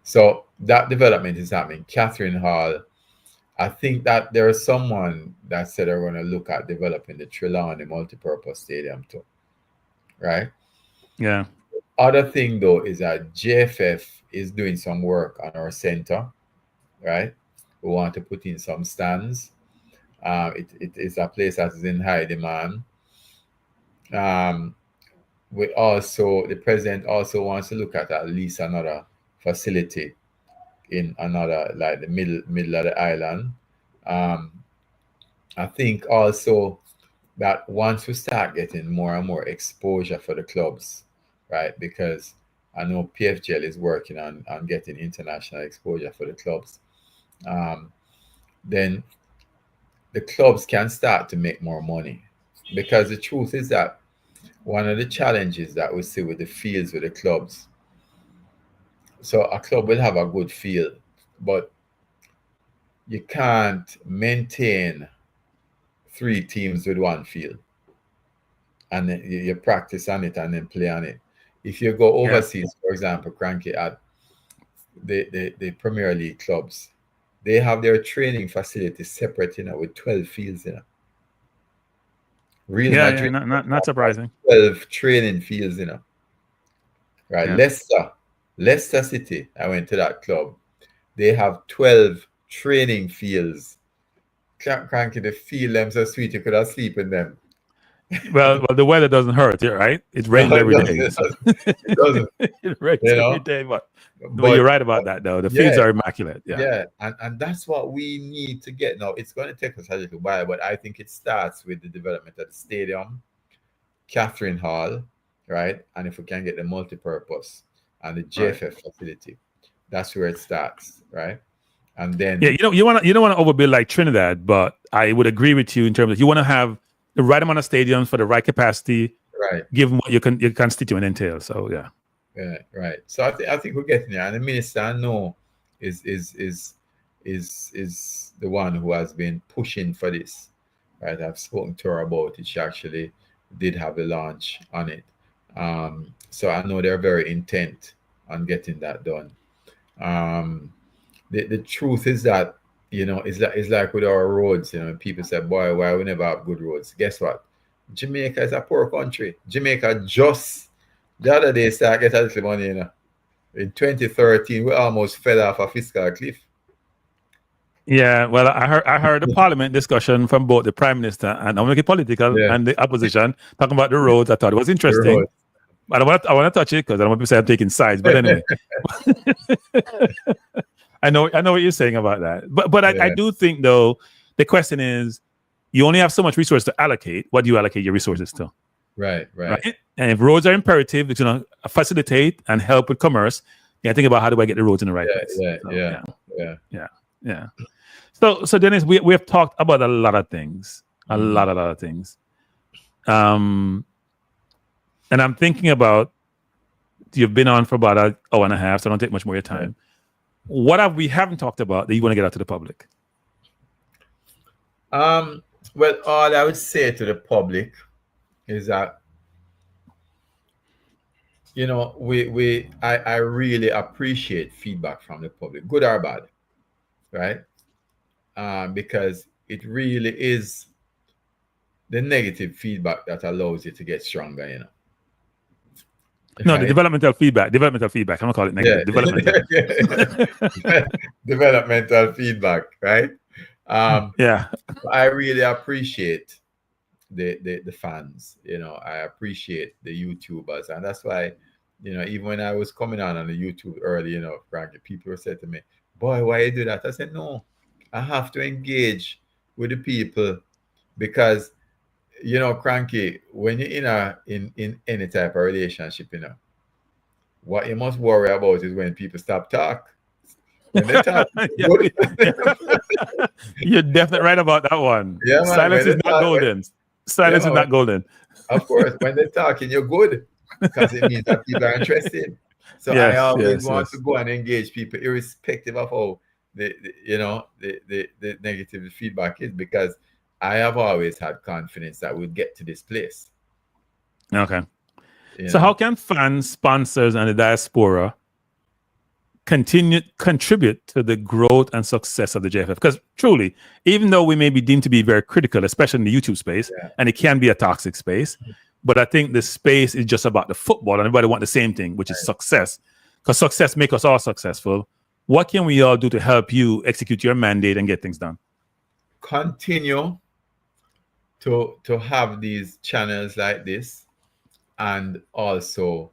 So that development is happening. Catherine Hall, I think that there is someone that said they're going to look at developing the Trelawney multipurpose stadium too, right? Yeah. Other thing though is that JFF is doing some work on our center, right? We want to put in some stands. It is a place that is in high demand. The president also wants to look at least another facility in another, like the middle of the island. I think also that once we start getting more and more exposure for the clubs, right? Because I know PFGL is working on getting international exposure for the clubs. Then the clubs can start to make more money. Because the truth is that one of the challenges that we see with the fields with the clubs, so a club will have a good field, but you can't maintain 3 teams with one field, and then you practice on it and then play on it. If you go overseas, for example, Cranky, at the Premier League clubs, they have their training facilities separate, with 12 fields, Real Madrid, not surprising. 12 training fields, right? Yeah. Leicester City, I went to that club. They have 12 training fields. Cranky, the field them so sweet you could have sleep in them. Well, the weather doesn't hurt, right? It rains every day. It doesn't. It rains every day, but you're right about that, though. The fields are immaculate. Yeah, and that's what we need to get now. It's going to take us a little while, but I think it starts with the development of the stadium, Catherine Hall, right? And if we can get the multi-purpose and the JFF facility, that's where it starts, right? And then you don't want to overbuild like Trinidad, but I would agree with you in terms of you want to have the right amount of stadiums for the right capacity, right? Given what your constituent entails. So yeah, right. So I think we're getting there, and the minister I know is the one who has been pushing for this, right? I've spoken to her about it. She actually did have a launch on it, so I know they're very intent on getting that done. The truth is that, it's like with our roads, people say, boy, why we never have good roads? Guess what? Jamaica is a poor country. Jamaica just the other day started getting a little money, In 2013, we almost fell off a fiscal cliff. Yeah, well, I heard the parliament discussion from both the prime minister and I'm making political and the opposition talking about the roads. I thought it was interesting. I want to touch it because I don't want to say I'm taking sides, but anyway. I know what you're saying about that. But I do think, though, the question is, you only have so much resource to allocate. What do you allocate your resources to? Right? And if roads are imperative, it's going to facilitate and help with commerce. Think about how do I get the roads in the right place. Yeah. So Dennis, we have talked about a lot of things. A lot of things. And I'm thinking about, you've been on for about an hour and a half, so I don't take much more of your time. What we haven't talked about that you want to get out to the public? Well, all I would say to the public is that, I really appreciate feedback from the public, good or bad, right? Because it really is the negative feedback that allows you to get stronger, No, the developmental feedback. I'm gonna call it negative. Developmental feedback, right? I really appreciate the fans. I appreciate the YouTubers, and that's why, even when I was coming on the YouTube early, Frankie, people were saying to me, "Boy, why you do that?" I said, "No, I have to engage with the people because." Cranky, when you're in any type of relationship, what you must worry about is when people stop talk. When they talk, you're definitely right about that one. Yeah, silence is not golden. Silence is not golden. Of course, when they're talking, you're good because it means that people are interested. So I always want to go and engage people, irrespective of how the negative feedback is, because I have always had confidence that we'll get to this place. Okay. So how can fans, sponsors, and the diaspora contribute to the growth and success of the JFF? Because truly, even though we may be deemed to be very critical, especially in the YouTube space, and it can be a toxic space, but I think the space is just about the football, and everybody wants the same thing, which is success. Because success makes us all successful. What can we all do to help you execute your mandate and get things done? Continue to have these channels like this, and also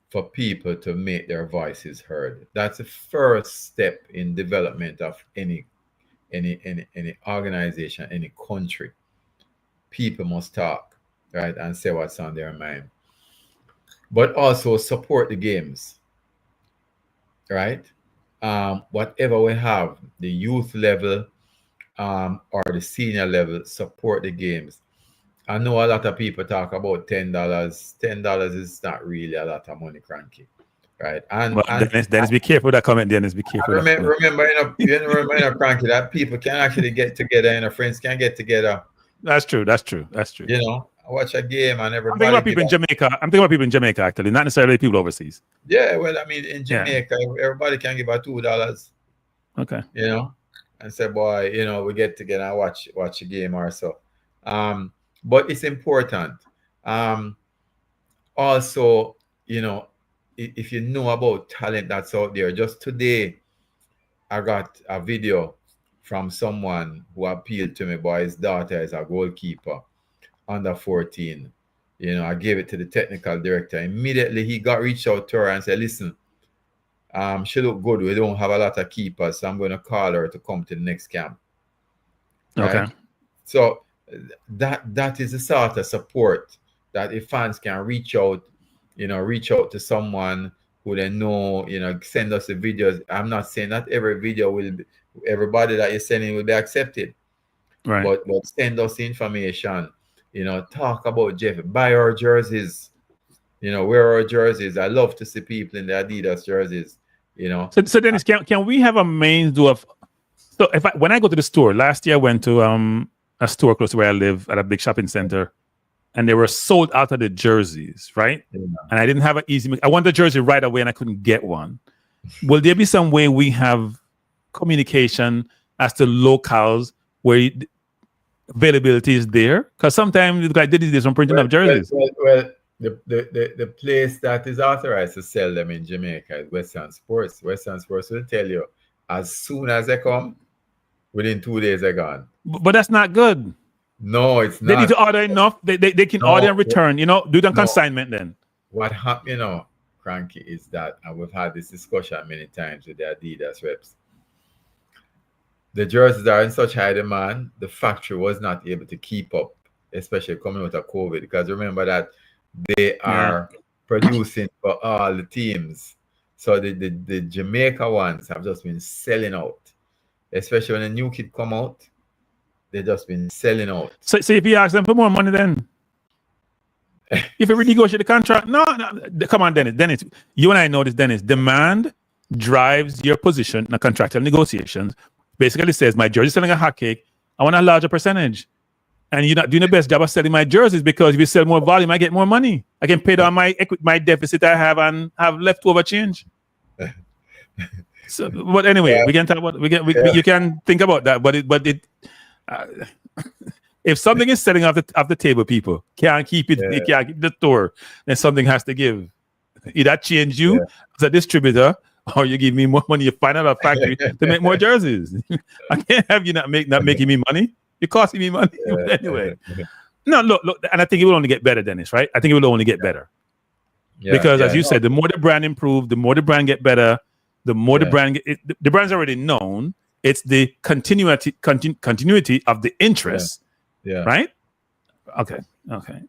for people to make their voices heard. That's the first step in development of any organization, any country. People must talk, right, and say what's on their mind. But also support the games, right? Whatever we have, the youth level, or the senior level, support the games. I know a lot of people talk about $10. $10 is not really a lot of money, Cranky, right? And Dennis, be careful with that comment. Dennis, be careful. Remember, Cranky, that people can actually get together, friends can get together That's true. You know, I watch a game and I'm everybody. thinking about people in Jamaica. I'm thinking about people in Jamaica, actually, not necessarily people overseas. Yeah, well, I mean, in Jamaica, everybody can give a $2. Okay. You know, and say, boy, you know, we get together and watch a game or so. But it's important. Also, you know, if you know about talent that's out there, just today, I got a video from someone who appealed to me, boy, his daughter is a goalkeeper, under 14. You know, I gave it to the technical director. Immediately, he got reached out to her and said, listen, she look good. We don't have a lot of keepers, so I'm going to call her to come to the next camp. Right? Okay. So that is the sort of support that if fans can reach out to someone who they know, you know, send us the videos. I'm not saying that every video will be, everybody that you're sending will be accepted. Right. But send us information, you know, talk about JFF, buy our jerseys, you know, wear our jerseys. I love to see people in the Adidas jerseys, you know. So Dennis, can we have a main do of, so when I go to the store, last year I went to a store close to where I live at a big shopping center, and they were sold out of the jerseys, right? Yeah. And I didn't have an easy, I wanted a jersey right away and I couldn't get one. Will there be some way we have communication as to locales where availability is there? Because sometimes the guy did this from printing up jerseys. Well, the place that is authorized to sell them in Jamaica is Western Sports. Western Sports will tell you as soon as they come, within 2 days they're gone. But that's not good. No, it's not. They need to order enough. They can order and return. You know, do the consignment then. What happened, you know, Cranky, is that, and we've had this discussion many times with the Adidas reps. The jerseys are in such high demand, the factory was not able to keep up, especially coming out of COVID. Because remember that they are producing for all the teams. So the Jamaica ones have just been selling out. Especially when a new kid come out, they've just been selling out. So if you ask them for more money, then if you renegotiate the contract, no, come on, Dennis. You and I know this, Dennis. Demand drives your position in a contractual negotiations. Basically says, my jersey selling a hotcake, I want a larger percentage. And you're not doing the best job of selling my jerseys, because if you sell more volume, I get more money. I can pay down my deficit I have and have leftover change. So, but anyway, we can talk about you can think about that. But if something is selling off the table, people can't keep it. They can't keep the store. Then something has to give. Either change you as a distributor, or you give me more money. You find out a factory to make more jerseys. I can't have you not making me money. You're costing me money anyway. No, look, and I think it will only get better, Dennis. Right? I think it will only get better because, as you said, the more the brand improve, the more the brand get better. The more the brand, the brand's already known. It's the continuity of the interest. Yeah. Right. Okay.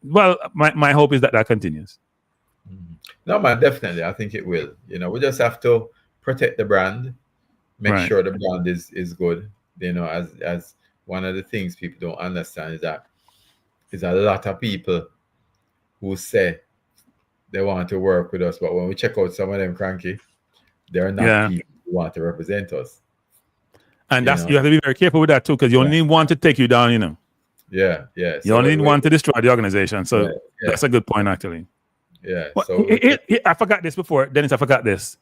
Well, my hope is that continues. No, man, definitely. I think it will. You know, we just have to protect the brand, make sure the brand is good. You know, as one of the things people don't understand is that there's a lot of people who say they want to work with us, but when we check out some of them, Cranky, they're not people who want to represent us. And you have to be very careful with that too, because you only need one to take you down, you know. Yeah. You only need one to destroy the organization. So that's a good point, actually. Yeah. Well, so I forgot this before, Dennis. I forgot this.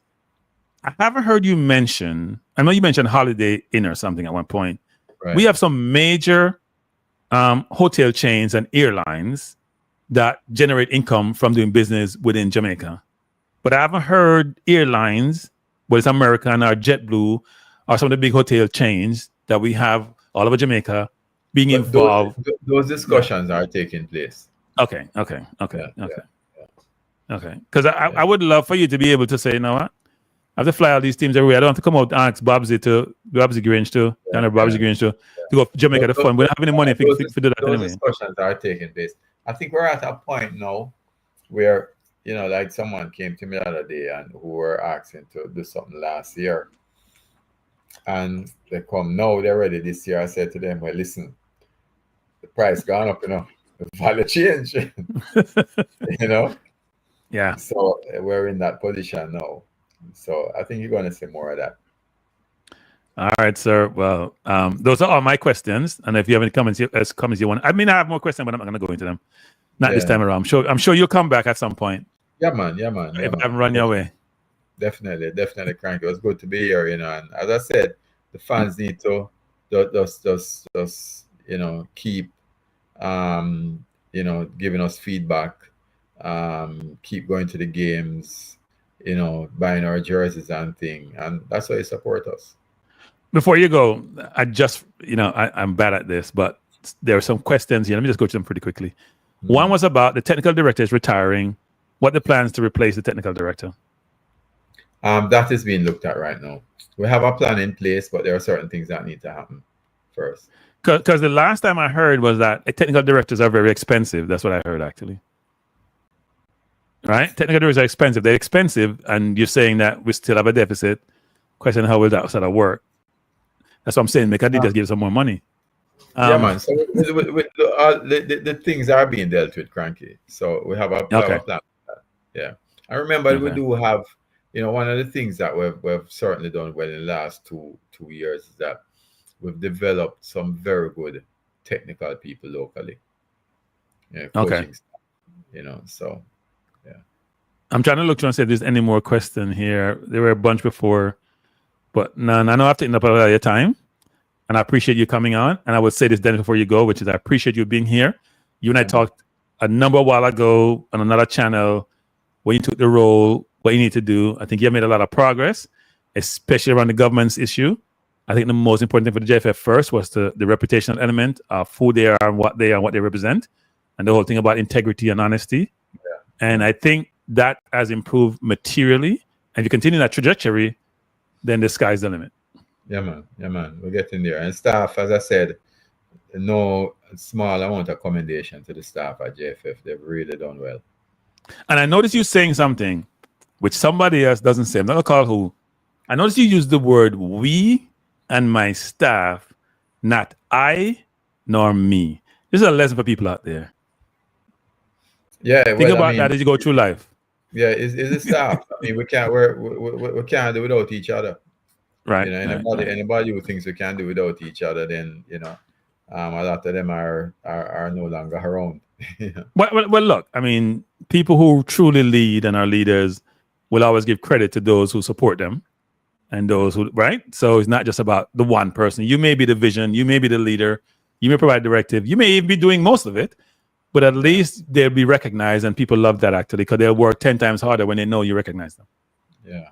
I haven't heard you mention. I know you mentioned Holiday Inn or something at one point. Right. We have some major hotel chains and airlines that generate income from doing business within Jamaica, but I haven't heard airlines, whether it's American or JetBlue or some of the big hotel chains that we have all over Jamaica being involved. Those discussions are taking place. Okay. Because I would love for you to be able to say, you know what? I have to fly all these teams everywhere. I don't have to come out and ask Babsy Grange to go Jamaica to fun. We don't have any money to do that anyway. Those discussions are taking place. I think we're at a point now where, you know, like someone came to me the other day and who were asking to do something last year. And they come now, they're ready this year. I said to them, well, listen, the price gone up, you know, the value change, you know? Yeah. So we're in that position now. So I think you're going to see more of that. All right, sir. Well, those are all my questions. And if you have any comments you want, I mean, I have more questions, but I'm not going to go into them. Not this time around. I'm sure you'll come back at some point. Yeah, man. If I haven't run your way. Definitely, Cranky. It was good to be here, and as I said, the fans need to just keep giving us feedback, keep going to the games, buying our jerseys and thing, and that's how you support us. Before you go, I just I'm bad at this, but there are some questions here. Let me just go to them pretty quickly. One was about the technical director is retiring. What the plans to replace the technical director? That is being looked at right now. We have a plan in place, but there are certain things that need to happen first. Because the last time I heard was that technical directors are very expensive. That's what I heard, actually. Right? Technical directors are expensive. They're expensive, and you're saying that we still have a deficit. Question, how will that sort of work? That's what I'm saying. Make Adidas give some more money. Yeah, man. So the things are being dealt with, Cranky. So we have a plan. Yeah. I remember we do have, one of the things that we've certainly done well in the last two years is that we've developed some very good technical people locally. Coaching staff, so yeah. I'm trying to look to see if there's any more questions here. There were a bunch before, but none. I know I've taken up a lot of your time, and I appreciate you coming on. And I would say this, Dennis, before you go, which is I appreciate you being here. You and I talked a while ago on another channel when you took the role, what you need to do. I think you have made a lot of progress, especially around the government's issue. I think the most important thing for the JFF first was the reputational element of who they are and what they represent, and the whole thing about integrity and honesty. Yeah. And I think that has improved materially. And if you continue that trajectory, then the sky's the limit. Yeah, man. We're getting there. And staff, as I said, no small amount of commendation to the staff at JFF. They've really done well. And I noticed you saying something which somebody else doesn't say. I'm not going to call who. I noticed you use the word we and my staff, not I nor me. This is a lesson for people out there. Yeah, think about that as you go through life. Yeah, it's a staff. I mean, we can't do without each other. Right. Anybody who thinks we can do without each other, then a lot of them are no longer around. Well, look, I mean, people who truly lead and are leaders will always give credit to those who support them and those who, right? So it's not just about the one person. You may be the vision, you may be the leader, you may provide directive, you may even be doing most of it, but at least they'll be recognized, and people love that actually because they'll work 10 times harder when they know you recognize them. Yeah.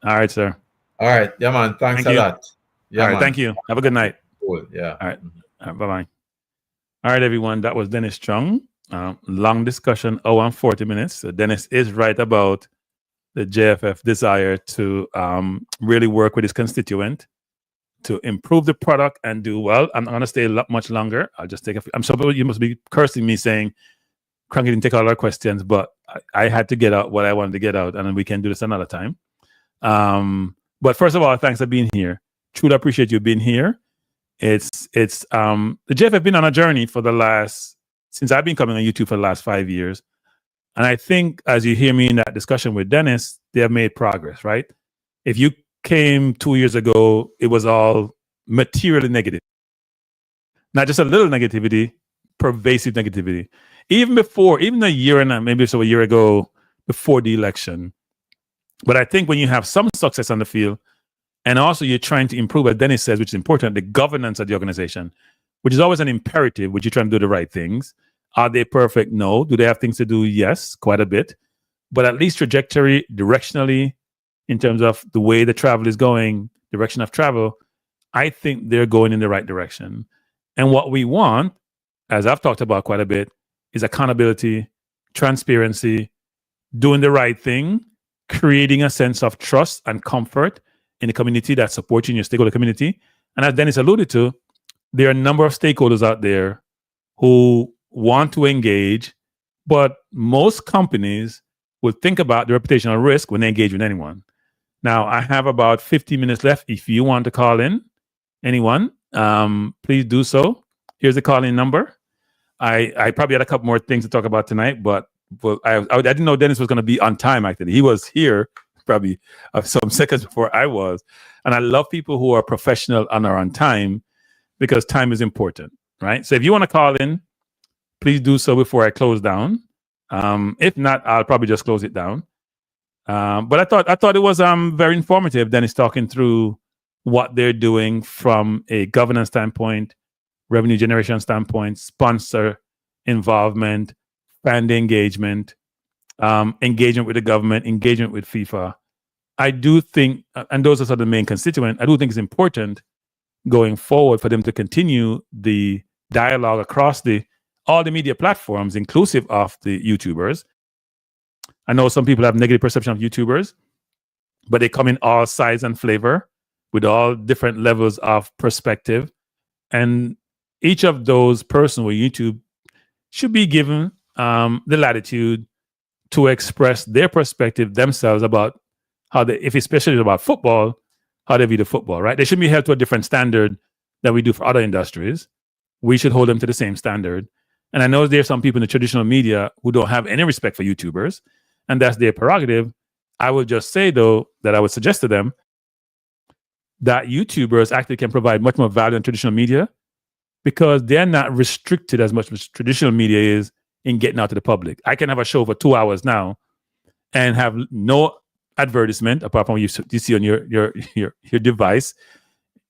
All right, sir. All right. Yeah, man. Thanks a lot. Yeah, all right. man. Thank you. Have a good night. Cool. Yeah. All right. All right. Bye-bye. All right, everyone. That was Dennis Chung. Long discussion, 40 minutes. So Dennis is right about the JFF desire to really work with his constituent to improve the product and do well. I'm not going to stay much longer. I'll just take I'm sorry, you must be cursing me saying, Cranky didn't take all our questions, but I had to get out what I wanted to get out, and then we can do this another time. But first of all, thanks for being here. Truly appreciate you being here. It's the JFF have been on a journey since I've been coming on YouTube for the last 5 years. And I think as you hear me in that discussion with Dennis, they have made progress, right? If you came 2 years ago, it was all materially negative. Not just a little negativity, pervasive negativity. Even a year and maybe so a year ago, before the election. But I think when you have some success on the field, and also you're trying to improve, as Dennis says, which is important, the governance of the organization, which is always an imperative, which you're trying to do the right things. Are they perfect? No. Do they have things to do? Yes, quite a bit. But at least trajectory, directionally, in terms of the way the travel is going, direction of travel, I think they're going in the right direction. And what we want, as I've talked about quite a bit, is accountability, transparency, doing the right thing, creating a sense of trust and comfort in the community that supports you in your stakeholder community. And as Dennis alluded to, there are a number of stakeholders out there who want to engage, but most companies will think about the reputational risk when they engage with anyone. Now, I have about 15 minutes left. If you want to call in, anyone, please do so. Here's the call-in number. I probably had a couple more things to talk about tonight, but I didn't know Dennis was going to be on time, actually. He was here probably some seconds before I was. And I love people who are professional and are on time, because time is important, right? So if you want to call in, please do so before I close down. If not, I'll probably just close it down. But I thought it was very informative. Dennis talking through what they're doing from a governance standpoint, revenue generation standpoint, sponsor involvement, fan engagement, engagement with the government, engagement with FIFA. I do think, and those are sort of the main constituents, I do think it's important going forward for them to continue the dialogue across all the media platforms, inclusive of the YouTubers. I know some people have negative perception of YouTubers, but they come in all size and flavor with all different levels of perspective. And each of those persons with YouTube should be given the latitude to express their perspective themselves about how they, if especially about football, how they view the football, right? They shouldn't be held to a different standard than we do for other industries. We should hold them to the same standard. And I know there are some people in the traditional media who don't have any respect for YouTubers, and that's their prerogative. I would just say, though, that I would suggest to them that YouTubers actually can provide much more value in traditional media, because they're not restricted as much as traditional media is in getting out to the public. I can have a show for 2 hours now and have no advertisement apart from what you see on your device.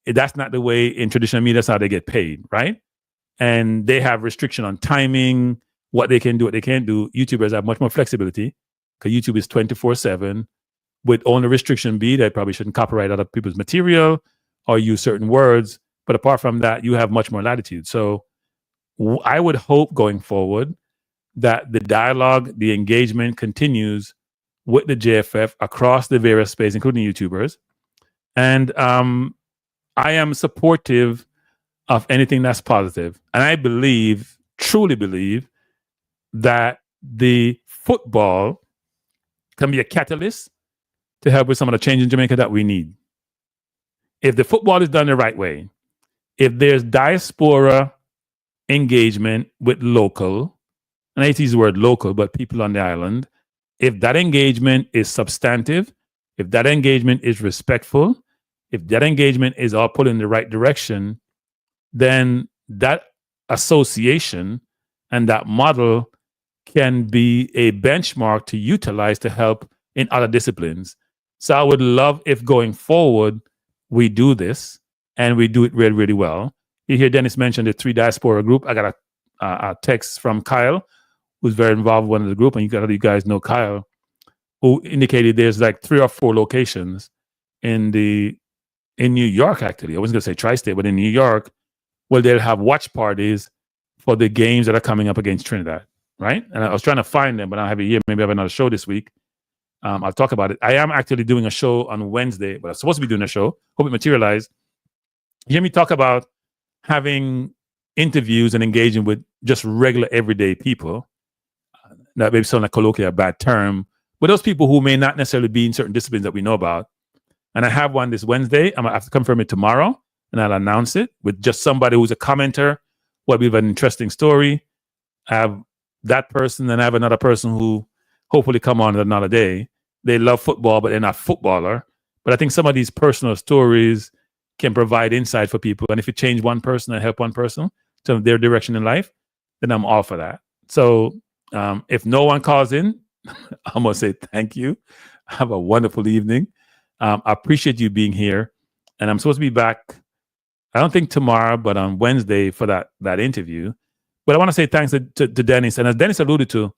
That's not the way in traditional media. That's how they get paid, right? And they have restriction on timing, what they can do, what they can't do. YouTubers have much more flexibility because YouTube is 24/7. With only restriction be they probably shouldn't copyright other people's material or use certain words. But apart from that, you have much more latitude. So I would hope going forward that the dialogue, the engagement continues with the JFF across the various spaces, including YouTubers. And I am supportive of anything that's positive. And I believe, truly believe, that the football can be a catalyst to help with some of the change in Jamaica that we need. If the football is done the right way, if there's diaspora engagement with local, and I hate to use the word local, but people on the island, if that engagement is substantive, if that engagement is respectful, if that engagement is all put in the right direction, then that association and that model can be a benchmark to utilize to help in other disciplines. So I would love if going forward, we do this and we do it really, really well. You hear Dennis mention the 3 Diaspora group. I got a text from Kyle, who's very involved with one of the group, and you guys know Kyle, who indicated there's like 3 or 4 locations in New York, actually. I wasn't going to say tri-state, but in New York, where they'll have watch parties for the games that are coming up against Trinidad, right? And I was trying to find them, but I don't have it here. Maybe I have another show this week. I'll talk about it. I am actually doing a show on Wednesday, but I'm supposed to be doing a show. Hope it materialized. You hear me talk about having interviews and engaging with just regular everyday people. That may sound like colloquially a bad term, but those people who may not necessarily be in certain disciplines that we know about. And I have one this Wednesday. I'm gonna have to confirm it tomorrow, and I'll announce it with just somebody who's a commenter. What will be an interesting story. I have that person, and I have another person who hopefully come on another day. They love football, but they're not footballer. But I think some of these personal stories can provide insight for people. And if you change one person and help one person to their direction in life, then I'm all for that. So if no one calls in, I'm going to say thank you. Have a wonderful evening. I appreciate you being here. And I'm supposed to be back, I don't think tomorrow, but on Wednesday for that interview. But I want to say thanks to Dennis. And as Dennis alluded to,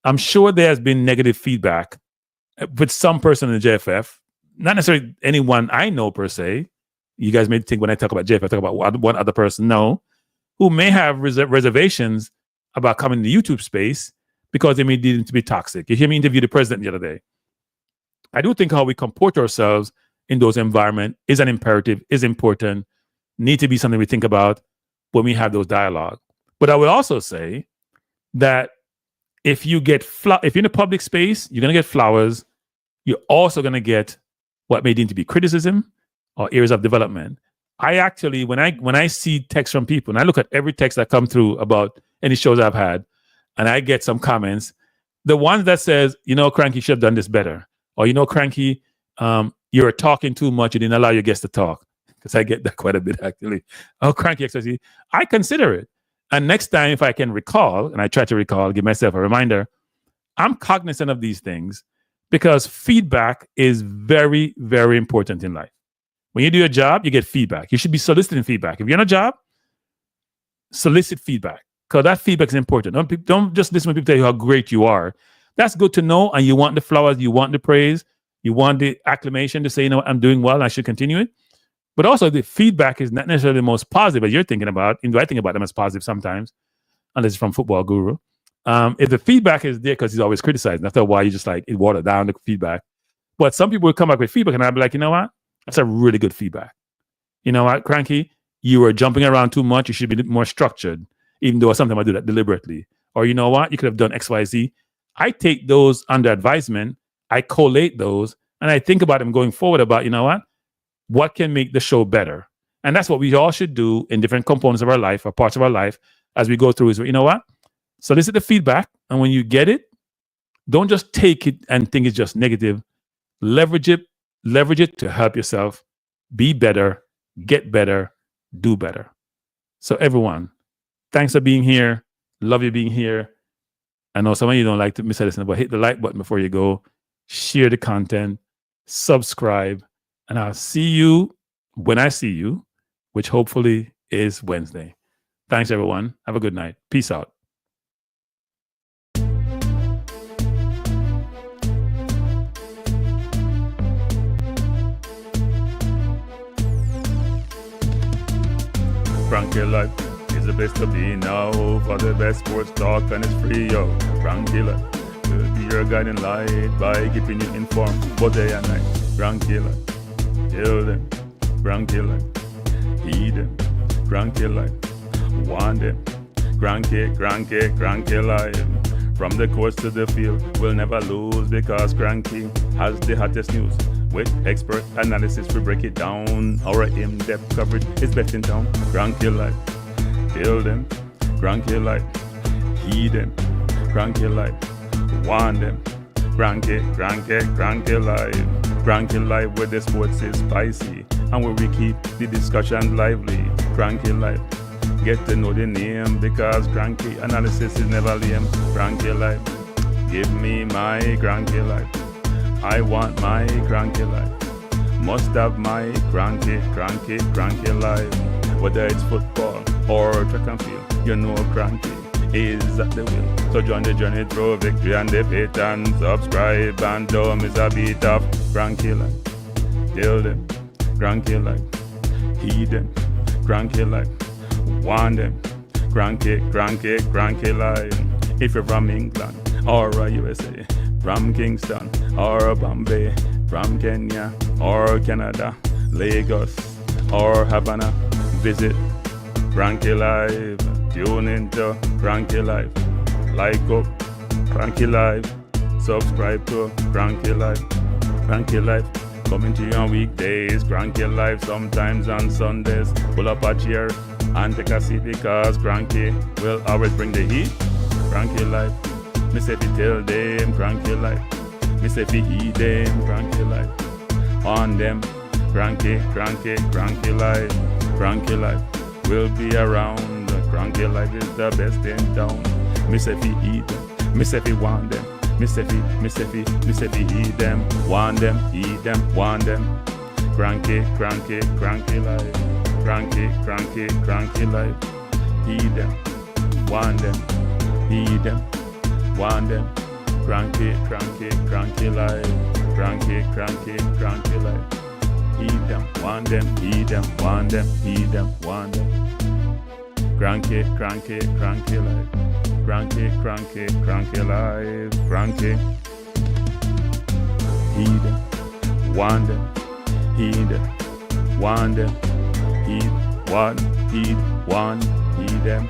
I'm sure there has been negative feedback with some person in the JFF, not necessarily anyone I know per se. You guys may think when I talk about JFF, I talk about one other person, no, who may have reservations about coming to the YouTube space because they may deem it to be toxic. You hear me interview the president the other day. I do think how we comport ourselves in those environments is an imperative, is important, need to be something we think about when we have those dialogue. But I would also say that if you get if you're in a public space, you're going to get flowers. You're also going to get what may deem to be criticism or areas of development. I actually, when I see texts from people, and I look at every text that come through about any shows I've had, and I get some comments, the ones that says, Cranky should have done this better, Or, Cranky, you're talking too much. You didn't allow your guests to talk. Because I get that quite a bit, actually. Oh, Cranky XYZ. I consider it. And next time, if I can recall, and I try to recall, give myself a reminder, I'm cognizant of these things because feedback is very, very important in life. When you do a job, you get feedback. You should be soliciting feedback. If you're in a job, solicit feedback because that feedback is important. Don't just listen when people tell you how great you are. That's good to know, and you want the flowers, you want the praise, you want the acclamation to say, I'm doing well, and I should continue it. But also, the feedback is not necessarily the most positive as you're thinking about. I think about them as positive sometimes, unless it's from Football Guru. If the feedback is there because he's always criticizing, after a while, you just it watered down the feedback. But some people will come back with feedback, and I'll be like, you know what? That's a really good feedback. You know what, Cranky? You were jumping around too much. You should be more structured, even though sometimes I do that deliberately. Or you know what? You could have done X, Y, Z. I take those under advisement. I collate those, and I think about them going forward about, you know what can make the show better? And that's what we all should do in different components of our life or parts of our life as we go through is, you know what? Solicit the feedback. And when you get it, don't just take it and think it's just negative. Leverage it to help yourself be better, get better, do better. So everyone, thanks for being here. Love you being here. I know some of you don't like to miss a listen, but hit the like button before you go. Share the content, subscribe, and I'll see you when I see you, which hopefully is Wednesday. Thanks, everyone. Have a good night. Peace out. Frankie Life is the best to be now. For the best sports talk, and it's free, yo. Frankie Life will be your guiding light by keeping you informed both day and night. Frankie Life, tell them. Frankie Life, heed them. Frankie Life, want them. Frankie Life. From the courts to the field, we'll never lose because Cranky has the hottest news. With expert analysis, we break it down. Our in-depth coverage is best in town. Cranky Life, tell them. Cranky Life, heed them. Cranky Life, want them. Cranky Life. Cranky Life where the sports is spicy and where we keep the discussion lively. Cranky Life, get to know the name because Cranky analysis is never lame. Cranky Life, give me my Cranky Life. I want my Cranky Life. Must have my Cranky Life. Whether it's football or track and field, you know Cranky is at the wheel. So join the journey through victory and defeat and subscribe and don't miss a beat of Cranky Life. Tell them, Cranky Life. Heed them, Cranky Life. Want them, Cranky Life. If you're from England or USA, from Kingston or Bombay, from Kenya or Canada, Lagos or Havana, visit Cranky Life. Tune into Cranky Life. Like up Cranky Life. Subscribe to Cranky Life. Cranky Life coming to you on weekdays. Cranky Life sometimes on Sundays. Pull up a chair and take a seat because Cranky will always bring the heat. Cranky Life. Me say fi tell them Cranky Life. Me say fi heed them Cranky Life. On them Cranky Life. Cranky Life will be around. Cranky Life is the best in town. Me say fi eat them. Me say fi want them. Me say fi eat them. Want them, eat them, want them. Cranky Life. Cranky Life. Eat them, want them, eat them, want them. Cranky Life. Cranky Life. Eat them, want them, eat them, want them, eat them, want them. Cranky Life. Cranky Life. Cranky. Heed them, want them, heed them, want them, heed, want, heed them.